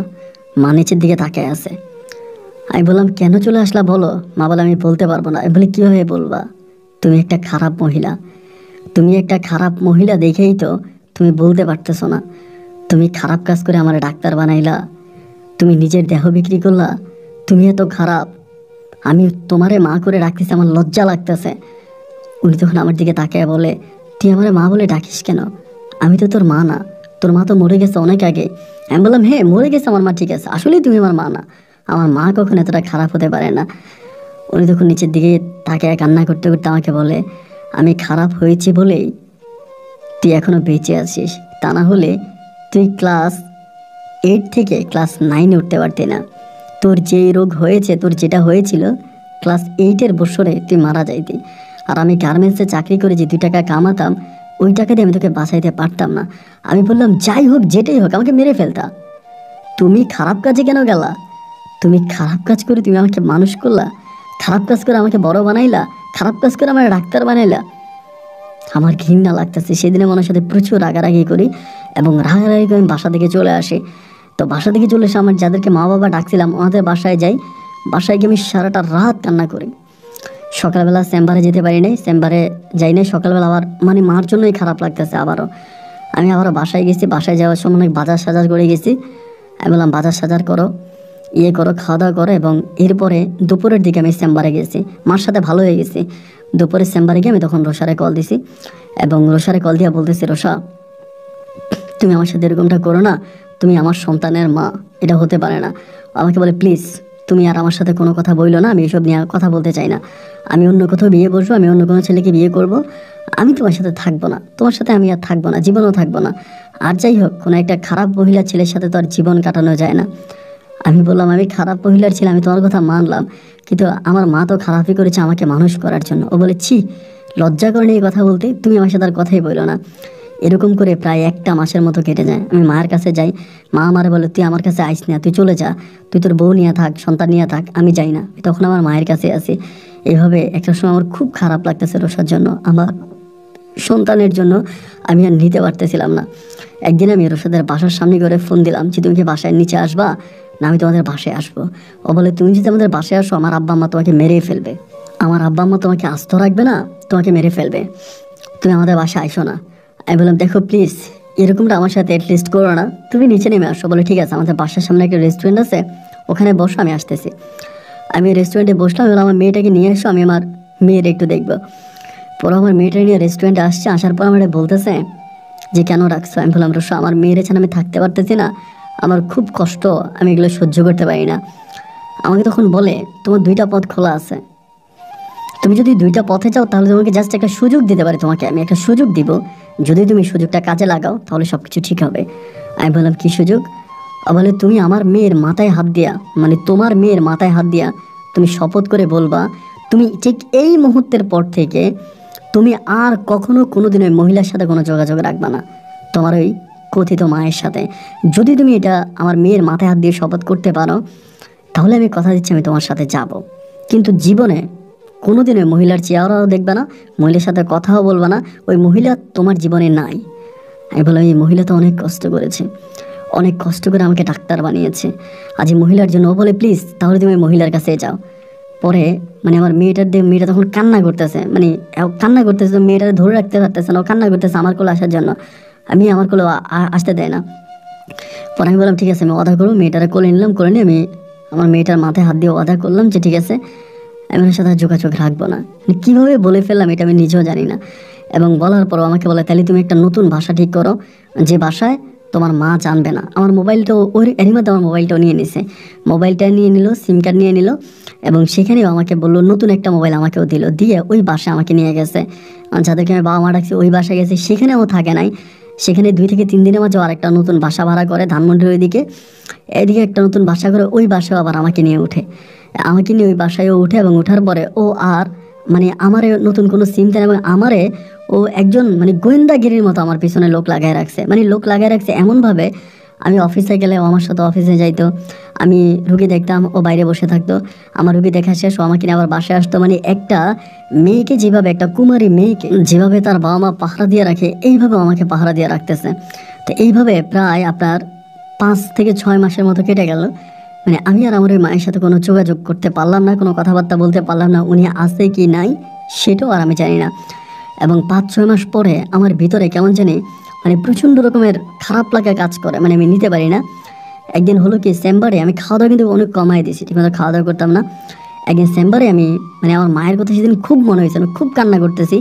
মা নিচের দিকে তাকায় আছে। আমি বললাম কেন চলে আসলা বলো। মা বলে আমি বলতে পারবো না। আমি বলি কীভাবে বলবা? তুমি একটা খারাপ মহিলা, তুমি একটা খারাপ মহিলা দেখেই তো তুমি বলতে পারতেছো না। তুমি খারাপ কাজ করে আমার ডাক্তার বানাইলা, তুমি নিজের দেহ বিক্রি করলা, তুমি এত খারাপ। আমি তোমারে মা করে রাখতেছি, আমার লজ্জা লাগতেছে। উনি তখন আমার দিকে তাকায় বলে তুই আমারে মা বলে ডাকিস কেন? আমি তো তোর মা না, তোর মা তো মরে গেছে অনেক আগে। আমি বললাম হ্যাঁ মরে গেছে আমার মা, ঠিক আছে, আসলেই তুমি আমার মা না, আমার মা কখনো এতটা খারাপ হতে পারে না। উনি তখন নিচের দিকে তাকায় কান্না করতে করতে আমাকে বলে আমি খারাপ হয়েছি বলেই তুই এখনো বেঁচে আছিস, তা না হলে তুই ক্লাস 8 থেকে ক্লাস 9-এ উঠতে পারতি না। তোর যেই রোগ হয়েছে, তোর যেটা হয়েছিল ক্লাস 8-এর বছরে তুই মারা যাইতি। আর আমি গার্মেন্টসে চাকরি করে যে 2 টাকা কামাতাম ওই টাকা দিয়ে আমি তোকে বাঁচাইতে পারতাম না। আমি বললাম যাই হোক যেটাই হোক আমাকে মেরে ফেলতা, তুমি খারাপ কাজে কেন গেলা? তুমি খারাপ কাজ করে তুমি আমাকে মানুষ করলা, খারাপ কাজ করে আমাকে বড় বানাইলা, খারাপ কাজ করে আমার ডাক্তার বানাইলা। আমার ঘৃণা লাগতেছে। সেদিনে মনের সাথে প্রচুর রাগারাগি করি এবং রাগারাগি করে আমি বাসা থেকে চলে আসি। তো বাসা থেকে চলে এসে আমার যাদেরকে মা বাবা ডাকছিলাম ওনাদের বাসায় যাই। বাসায় গিয়ে আমি সারাটা রাত কান্না করি। সকালবেলা চেম্বারে যেতে পারি নাই, চেম্বারে যাই নাই। সকালবেলা আবার মানে মার জন্যই খারাপ লাগতেছে। আমি আবারও বাসায় গেছি। বাসায় যাওয়ার সময় অনেক বাজার সাজার করে গেছি। আমি বললাম বাজার সাজার করো, করো, খাওয়া দাওয়া করো। এবং এরপরে দুপুরের দিকে আমি চেম্বারে গেছি, মার সাথে ভালো হয়ে গেছি। দুপুরে চেম্বারে গিয়ে আমি তখন রোশারে কল দিছি এবং রোশারে কল দিয়া বলতেছি রোশা তুমি আমার সাথে এরকমটা করো না, তুমি আমার সন্তানের মা, এটা হতে পারে না। আমাকে বলে প্লিজ তুমি আর আমার সাথে কোনো কথা বইলো না, আমি এসব নিয়ে কথা বলতে চাই না, আমি অন্য কোথাও বিয়ে বসবো, আমি অন্য কোনো ছেলেকে বিয়ে করব, আমি তোমার সাথে থাকবো না, তোমার সাথে আমি আর থাকবো না, জীবনও থাকবো না। আর যাই হোক কোনো একটা খারাপ মহিলা ছেলের সাথে তো আর জীবন কাটানো যায় না। আমি বললাম আমি খারাপ মহিলার ছেলে, আমি তোমার কথা মানলাম, কিন্তু আমার মা তো খারাপই করেছে আমাকে মানুষ করার জন্য। ও বলে ছি, লজ্জা করে এই কথা বলতে, তুমি আমার সাথে আর কথাই বলো না। এরকম করে প্রায় 1টা মাসের মতো কেটে যায়। আমি মায়ের কাছে যাই, মা আমারে বলে তুই আমার কাছে আইস না, তুই চলে যা, তুই তোর বউ নিয়ে থাক, সন্তান নিয়ে থাক, আমি যাই না। তখন আমার মায়ের কাছে আছি। এইভাবে একটা সময় আমার খুব খারাপ লাগতেছে রোশার জন্য, আমার সন্তানের জন্য। আমি আর নিতে পারতেছিলাম না। একদিন আমি রোশাদের বাসার সামনে করে ফোন দিলাম যে তুমি কি বাসায় নিচে আসবা, না আমি তোমাদের বাসায় আসবো। ও বলে তুমি যদি আমাদের বাসায় আসো আমার আব্বা আম্মা তোমাকে মেরে ফেলবে, আমার আব্বা আম্মা তোমাকে আস্ত রাখবে না, তোমাকে মেরে ফেলবে, তুমি আমাদের বাসায় আইসো না। আমি বললাম দেখো প্লিজ এরকমটা আমার সাথে অ্যাটলিস্ট করো না, তুমি নিচে নেমে আসো। বলে ঠিক আছে, আমাদের বাসার সামনে একটা রেস্টুরেন্ট আছে, ওখানে বসো, আমি আসতেছি। আমি রেস্টুরেন্টে বসলাম এবং আমার মেয়েটাকে নিয়ে এসো, আমি আমার মেয়ের একটু দেখবো। পরে আমার মেয়েটা নিয়ে রেস্টুরেন্টে আসছে, আসার পর আমার বলতেছে যে কেন রাখছো। আমি বললাম রোশা আমার মেয়ের ছাড়া আমি থাকতে পারতেছি না, আমার খুব কষ্ট, আমি এগুলো সহ্য করতে পারি না। আমাকে তখন বলে তোমার 2টা পথ খোলা আছে, তুমি যদি 2টা পথে যাও তাহলে তোমাকে জাস্ট একটা সুযোগ দিতে পারি, তোমাকে আমি একটা সুযোগ দিব, যদি তুমি সুযোগটা কাজে লাগাও তাহলে সব কিছু ঠিক হবে। আমি বললাম কী সুযোগ? বলে তুমি আমার মেয়ের মাথায় হাত দিয়া, মানে তোমার মেয়ের মাথায় হাত দিয়া তুমি শপথ করে বলবা তুমি ঠিক এই মুহূর্তের পর থেকে তুমি আর কখনো কোনো দিন ওই মহিলার সাথে কোনো যোগাযোগ রাখবা না, তোমার ওই কথিত মায়ের সাথে। যদি তুমি এটা আমার মেয়ের মাথায় হাত দিয়ে শপথ করতে পারো তাহলে আমি কথা দিচ্ছি আমি তোমার সাথে যাব, কিন্তু জীবনে কোনোদিন ওই মহিলার চেহারাও দেখবে না, মহিলার সাথে কথাও বলবে না, ওই মহিলা তোমার জীবনে নাই। আমি বললাম এই মহিলা তো অনেক কষ্ট করেছে, অনেক কষ্ট করে আমাকে ডাক্তার বানিয়েছে, আজ এই মহিলার জন্য। ও বলে প্লিজ তাহলে তুমি ওই মহিলার কাছে যাও। পরে মানে আমার মেয়েটা তখন কান্না করতেছে, মানে কান্না করতেছে, মেয়েটা ধরে রাখতে পারতেছে না, ও কান্না করতেছে আমার কোলে আসার জন্য। আমি আমার কোলে আসতে দেয় না। পরে আমি বললাম ঠিক আছে, আমি অদা করবো, মেয়েটারে কোলে নিলাম, করে নিয়ে আমি আমার মেয়েটার মাথায় হাত দিয়ে অদা করলাম যে ঠিক আছে আমি ওর সাথে আর যোগাযোগ রাখবো না। মানে কীভাবে বলে ফেললাম এটা আমি নিজেও জানি না। এবং বলার পরও আমাকে বলে তাহলে তুমি একটা নতুন ভাষা ঠিক করো, যে ভাষায় তোমার মা জানবে না। আমার মোবাইলটাও ওই এরই মধ্যে আমার মোবাইলটাও নিয়ে নিছে, মোবাইলটা নিয়ে নিল, সিম কার্ড নিয়ে নিল, এবং সেখানেও আমাকে বললো নতুন একটা মোবাইল আমাকেও দিল, দিয়ে ওই বাসায় আমাকে নিয়ে গেছে। যাদেরকে আমি বাবা মা ডাকছি ওই বাসায় গেছে, সেখানেও থাকে নাই। সেখানে 2 থেকে 3 দিনের মাঝে আরেকটা নতুন বাসা ভাড়া করে ধানমন্ডির ওইদিকে, এদিকে একটা নতুন বাসা করে ওই বাসাও আবার আমাকে নিয়ে ওই বাসায়ও উঠে। এবং ওঠার পরে ও আর মানে আমারে নতুন কোনো সিম দেয়, এবং আমারে ও একজন মানে গোয়েন্দাগিরির মতো আমার পিছনে লোক লাগায় রাখছে, মানে লোক লাগায় রাখছে এমনভাবে। আমি অফিসে গেলে ও আমার সাথে অফিসে যাইতো, আমি রুগী দেখতাম, ও বাইরে বসে থাকতো, আমার রুগী দেখা শেষ ও আমাকে নিয়ে আবার বাসায় আসতো। মানে একটা মেয়েকে যেভাবে, একটা কুমারী মেয়েকে যেভাবে তার বাবা মা পাহারা দিয়ে রাখে, এইভাবে আমাকে পাহারা দিয়ে রাখতেছে। তো এইভাবে প্রায় আপনার 5 থেকে 6 মাসের মতো কেটে গেল। মানে আমি আর আমার ওই মায়ের সাথে কোনো যোগাযোগ করতে পারলাম না, কোনো কথাবার্তা বলতে পারলাম না, উনি আছে কি নাই সেটাও আর আমি জানি না। এবং 5-6 মাস পরে আমার ভিতরে কেমন জানি মানে প্রচণ্ড রকমের খারাপ লাগা কাজ করে, মানে আমি নিতে পারি না। একদিন হলো কি, চেম্বারে আমি খাওয়া দাওয়া কিন্তু অনেক কমাই দিয়েছি, ঠিকমতো খাওয়া দাওয়া করতাম না। একদিন চেম্বারে আমি মানে আমার মায়ের কথা সেদিন খুব মনে হয়েছে, আমি খুব কান্না করতেছি।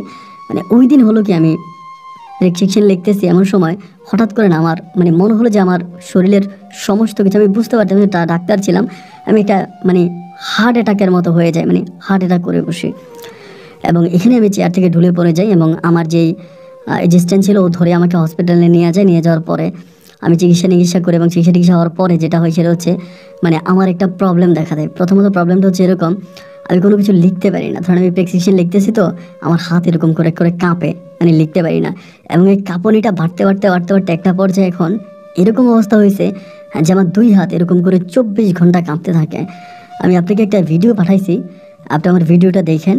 মানে ওই দিন হলো কি, আমি প্রেসক্রিপশন লিখতেছি, এমন সময় হঠাৎ করে না আমার মানে মনে হলো যে আমার শরীরের সমস্ত কিছু আমি বুঝতে পারতাম, আমি ডাক্তার ছিলাম, আমি একটা মানে হার্ট অ্যাটাকের মতো হয়ে যায়, মানে হার্ট অ্যাটাক করে বসি। এবং এখানে আমি চেয়ার থেকে ঢুলে পড়ে যাই, এবং আমার যেই অ্যাসিস্ট্যান্ট ছিল ও ধরে আমাকে হসপিটালে নিয়ে যায়। নিয়ে যাওয়ার পরে আমি চিকিৎসা করি, এবং চিকিৎসা হওয়ার পরে যেটা হয়েছিল হচ্ছে মানে আমার একটা প্রবলেম দেখা দেয়। প্রথমত প্রবলেমটা হচ্ছে এরকম, আমি কোনো কিছু লিখতে পারি না। ধরেন আমি প্রেসক্রিপশন লিখতেছি তো আমার হাত এরকম করে করে কাঁপে, মানে লিখতে পারি না। এবং এই কাঁপুনিটা বাড়তে একটা পর্যায়ে এখন এরকম অবস্থা হয়েছে যে আমার 2 হাত এরকম করে 24 ঘন্টা কাঁপতে থাকে। আমি আপনাকে একটা ভিডিও পাঠাইছি, আপনি আমার ভিডিওটা দেখেন,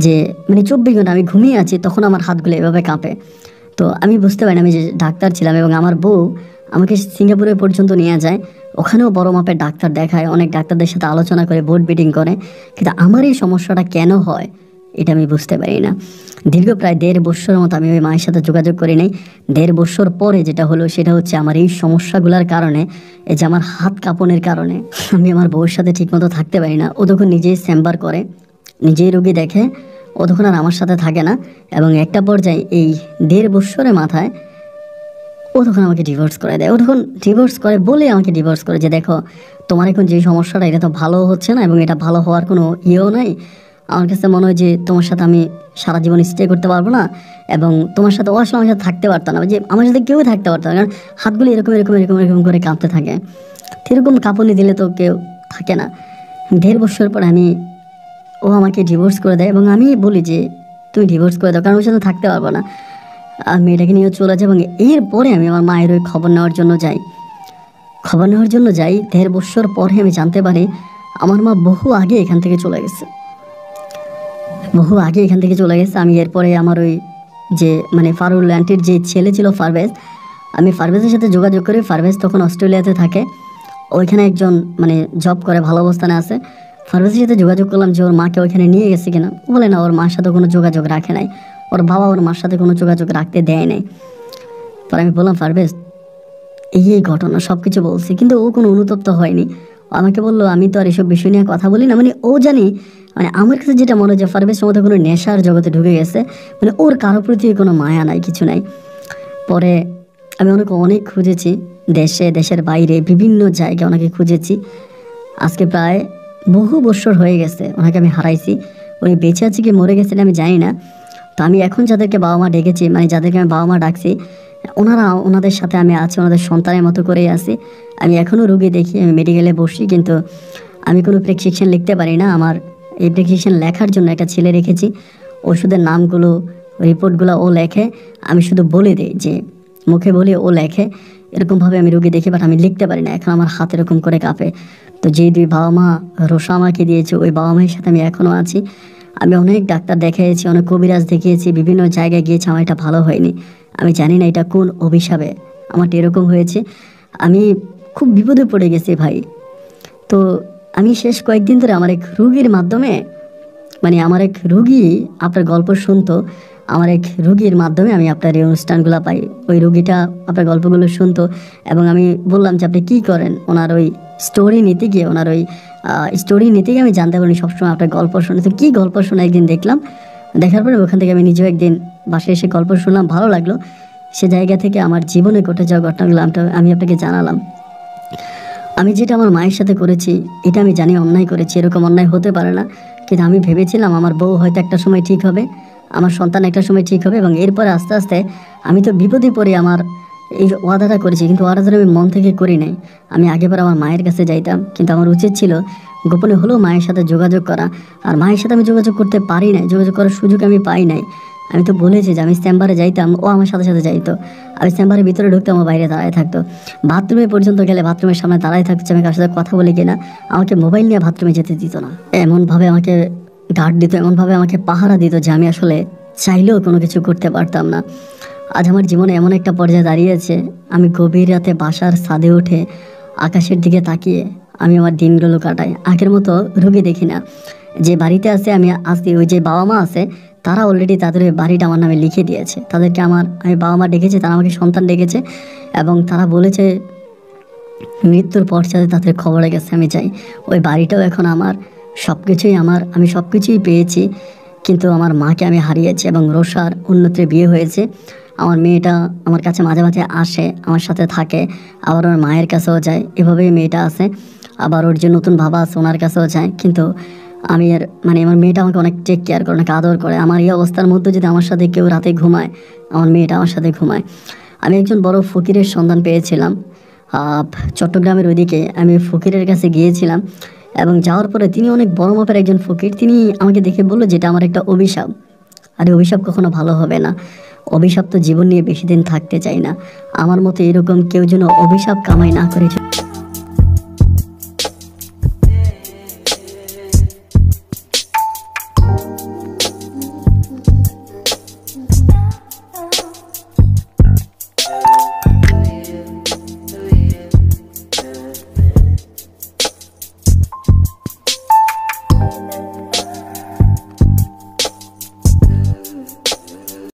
যে মানে 24 ঘন্টা আমি ঘুমিয়ে আছি, তখন আমার হাতগুলো এভাবে কাঁপে। তো আমি বুঝতে পারি না, আমি যে ডাক্তার ছিলাম, এবং আমার বউ আমাকে সিঙ্গাপুরে পর্যন্ত নিয়ে যায়, ওখানেও বড় মাপের ডাক্তার দেখায়, অনেক ডাক্তারদের সাথে আলোচনা করে, বোর্ড মিটিং করে, কিন্তু আমার এই সমস্যাটা কেন হয় এটা আমি বুঝতে পারি না। দীর্ঘ প্রায় 1.5 বছরের মতো আমি ওই মায়ের সাথে যোগাযোগ করি নাই। 1.5 বছর পরে যেটা হলো সেটা হচ্ছে আমার এই সমস্যাগুলোর কারণে, এই যে আমার হাত কাঁপনের কারণে আমি আমার বউয়ের সাথে ঠিকমতো থাকতে পারি না। ও তখন নিজেই চেম্বার করে, নিজেই রোগী দেখে, ও তখন আর আমার সাথে থাকে না। এবং একটা পর্যায়ে এই 1.5 বছরের মাথায় ও তখন আমাকে ডিভোর্স করে দেয়। ও তখন ডিভোর্স করে বলে আমাকে ডিভোর্স করে, যে দেখো তোমার এখন যে সমস্যাটা এটা তো ভালো হচ্ছে না, এবং এটা ভালো হওয়ার কোনো ইয়েও নাই। আমার কাছে মনে হয় যে তোমার সাথে আমি সারা জীবন স্টে করতে পারবো না, এবং তোমার সাথে ও আসলে আমার সাথে থাকতে পারতো না, যে আমার সাথে কেউই থাকতে পারতো না, কারণ হাতগুলো এরকম এরকম এরকম এরকম করে কাঁপতে থাকে। এরকম কাঁপুনি দিলে তো কেউ থাকে না। 1.5 বছর পর ও আমাকে ডিভোর্স করে দেয়, এবং আমি বলি যে তুমি ডিভোর্স করে দাও, কারণ ওর সাথে থাকতে পারবো না। আর মেয়েটাকে নিয়ে চলে যায়। এবং এরপরে আমি আমার মায়ের ওই খবর নেওয়ার জন্য যাই। 1.5 বছর পরে আমি জানতে পারি আমার মা বহু আগে এখান থেকে চলে গেছে। আমি এরপরে আমার ওই যে মানে ফারুল আন্টির যে ছেলে ছিল ফারভেজ, আমি ফারভেজের সাথে যোগাযোগ করি। ফারভেজ তখন অস্ট্রেলিয়াতে থাকে, ওইখানে একজন মানে জব করে, ভালো অবস্থানে আছে। ফারভেজের সাথে যোগাযোগ করলাম যে ওর মাকে ওইখানে নিয়ে গেছে কিনা। বলে না, ওর মার সাথে কোনো যোগাযোগ রাখে নাই, ওর বাবা ওর মার সাথে কোনো যোগাযোগ রাখতে দেয় নাই। পরে আমি বললাম ফারভেজ এই ঘটনা সব কিছু বলছি, কিন্তু ও কোনো অনুতপ্ত হয়নি। ও আমাকে বললো আমি তো আর এসব বিষয় নিয়ে কথা বলি না। মানে ও জানি, মানে আমার কাছে যেটা মনে হয় যে ফারভেজ মধ্যে কোনো নেশার জগতে ঢুকে গেছে, মানে ওর কারো প্রতি কোনো মায়া নাই, কিছু নাই। পরে আমি অনেক খুঁজেছি, দেশের বাইরে বিভিন্ন জায়গায় ওনাকে খুঁজেছি। আজকে প্রায় বহু বছর হয়ে গেছে ওনাকে আমি হারাইছি। উনি বেঁচে আছে কি মরে গেছেন আমি জানি না। তো আমি এখন যাদেরকে বাবা মা ডেকেছি, মানে যাদেরকে আমি বাবা মা ডাকছি, ওনাদের সাথে আমি আছি, ওনাদের সন্তানের মতো করেই আছি। আমি এখনও রুগী দেখি, আমি মেডিকেলে বসি, কিন্তু আমি কোনো প্রেসক্রিপশন লিখতে পারি না। আমার এই প্রেসক্রিপশন লেখার জন্য একটা ছেলে রেখেছি, ওষুধের নামগুলো রিপোর্টগুলো ও লেখে, আমি শুধু বলে দিই, যে মুখে বলি, ও লেখে। এরকমভাবে আমি রুগী দেখি, বাট আমি লিখতে পারি না। এখন আমার হাত এরকম করে কাঁপে। তো যেই 2 বাবা মা রোশা আমাকে দিয়েছে, ওই বাবা মায়ের সাথে আমি এখনও আছি। আমি অনেক ডাক্তার দেখিয়েছি, অনেক কবিরাজ দেখিয়েছি, বিভিন্ন জায়গায় গিয়েছি, আমার এটা ভালো হয়নি। আমি জানি না এটা কোন অভিশাপে আমারটা এরকম হয়েছে। আমি খুব বিপদে পড়ে গেছি ভাই। তো আমি শেষ কয়েকদিন ধরে আমার এক রুগীর মাধ্যমে মানে আমার এক রুগী আপনার গল্প শুনতো, আমার এক রুগীর মাধ্যমে আমি আপনার এই অনুষ্ঠানগুলো পাই। ওই রুগীটা আপনার গল্পগুলো শুনতো এবং আমি বললাম যে আপনি কী করেন, ওনার ওই স্টোরি নিতে গিয়ে আমি জানতে পারিনি সবসময় আপনার গল্প শুনে। তো কী গল্প শুনে একদিন দেখলাম, দেখার পরে ওখান থেকে আমি নিজেও একদিন বাসায় এসে গল্প শুনলাম, ভালো লাগলো। সে জায়গা থেকে আমার জীবনে ঘটে যাওয়া ঘটনাগুলো আমি আপনাকে জানালাম। আমি যেটা আমার মায়ের সাথে করেছি এটা আমি জানি অন্যায় করেছি, এরকম অন্যায় হতে পারে না, কিন্তু আমি ভেবেছিলাম আমার বউ হয়তো একটা সময় ঠিক হবে, আমার সন্তান একটা সময় ঠিক হবে, এবং এরপরে আস্তে আস্তে আমি তো বিপদে পড়ে আমার এই ওয়াদাটা করেছি, কিন্তু ওয়াদাটা আমি মন থেকে করি নাই। আমি আগেবার আমার মায়ের কাছে যাইতাম, কিন্তু আমার উচিত ছিল গোপনে হলেও মায়ের সাথে যোগাযোগ করা, আর মায়ের সাথে আমি যোগাযোগ করতে পারি নাই, যোগাযোগ করার সুযোগ আমি পাই নাই। আমি তো বলেছি যে আমি চেম্বারে যাইতাম, ও আমার সাথে সাথে যাইতো, আমি চেম্বারের ভিতরে ঢুকতাম, ও বাইরে দাঁড়ায় থাকতো, বাথরুমে পর্যন্ত গেলে বাথরুমের সামনে দাঁড়ায় থাকছে, আমি কার সাথে কথা বলি কিনা, আমাকে মোবাইল নিয়ে বাথরুমে যেতে দিত না, এমনভাবে আমাকে গার্ড দিত, এমনভাবে আমাকে পাহারা দিত যে আমি আসলে চাইলেও কোনো কিছু করতে পারতাম না। আজ আমার জীবনে এমন একটা পর্যায়ে দাঁড়িয়েছে, আমি গভীর রাতে বাসার ছাদে উঠে আকাশের দিকে তাকিয়ে আমি আমার দিনগুলো কাটাই, আগের মতো রোগী দেখি না। যে বাড়িতে আছে আমি আসি, ওই যে বাবা মা আছে তারা অলরেডি তাদের ওই বাড়িটা আমার নামে লিখে দিয়েছে, তাদেরকে আমি বাবা মা ডেকেছে, তারা আমাকে সন্তান ডেকেছে, এবং তারা বলেছে মৃত্যুর পর সাথে তাদের খবরে গেছে আমি চাই। ওই বাড়িটাও এখন আমার, সব কিছুই আমার, আমি সব কিছুই পেয়েছি, কিন্তু আমার মাকে আমি হারিয়েছি। এবং রোষার উন্নতির বিয়ে হয়েছে, আমার মেয়েটা আমার কাছে মাঝে মাঝে আসে, আমার সাথে থাকে, আবার ওর মায়ের কাছেও যায়, এভাবেই মেয়েটা আছে। আবার ওর যে নতুন বাবা আছে ওনার কাছেও যায়, কিন্তু আমি আমার মেয়েটা আমাকে অনেক টেক কেয়ার করে, অনেক আদর করে। আমার এই অবস্থার মধ্যে যদি আমার সাথে কেউ রাতে ঘুমায়, আমার মেয়েটা আমার সাথে ঘুমায়। আমি একজন বড় ফকিরের সন্ধান পেয়েছিলাম চট্টগ্রামের ওইদিকে, আমি ফকিরের কাছে গিয়েছিলাম, এবং যাওয়ার পরে তিনি অনেক বড় মাপের একজন ফকির, তিনি আমাকে দেখে বললো যেটা আমার একটা অভিশাপ। আর এই অভিশাপ কখনো ভালো হবে না, অভিশাপ তো জীবন নিয়ে বেশি দিন থাকতে চাই না, আমার মতো এরকম কেউ যেন অভিশাপ কামাই না করে।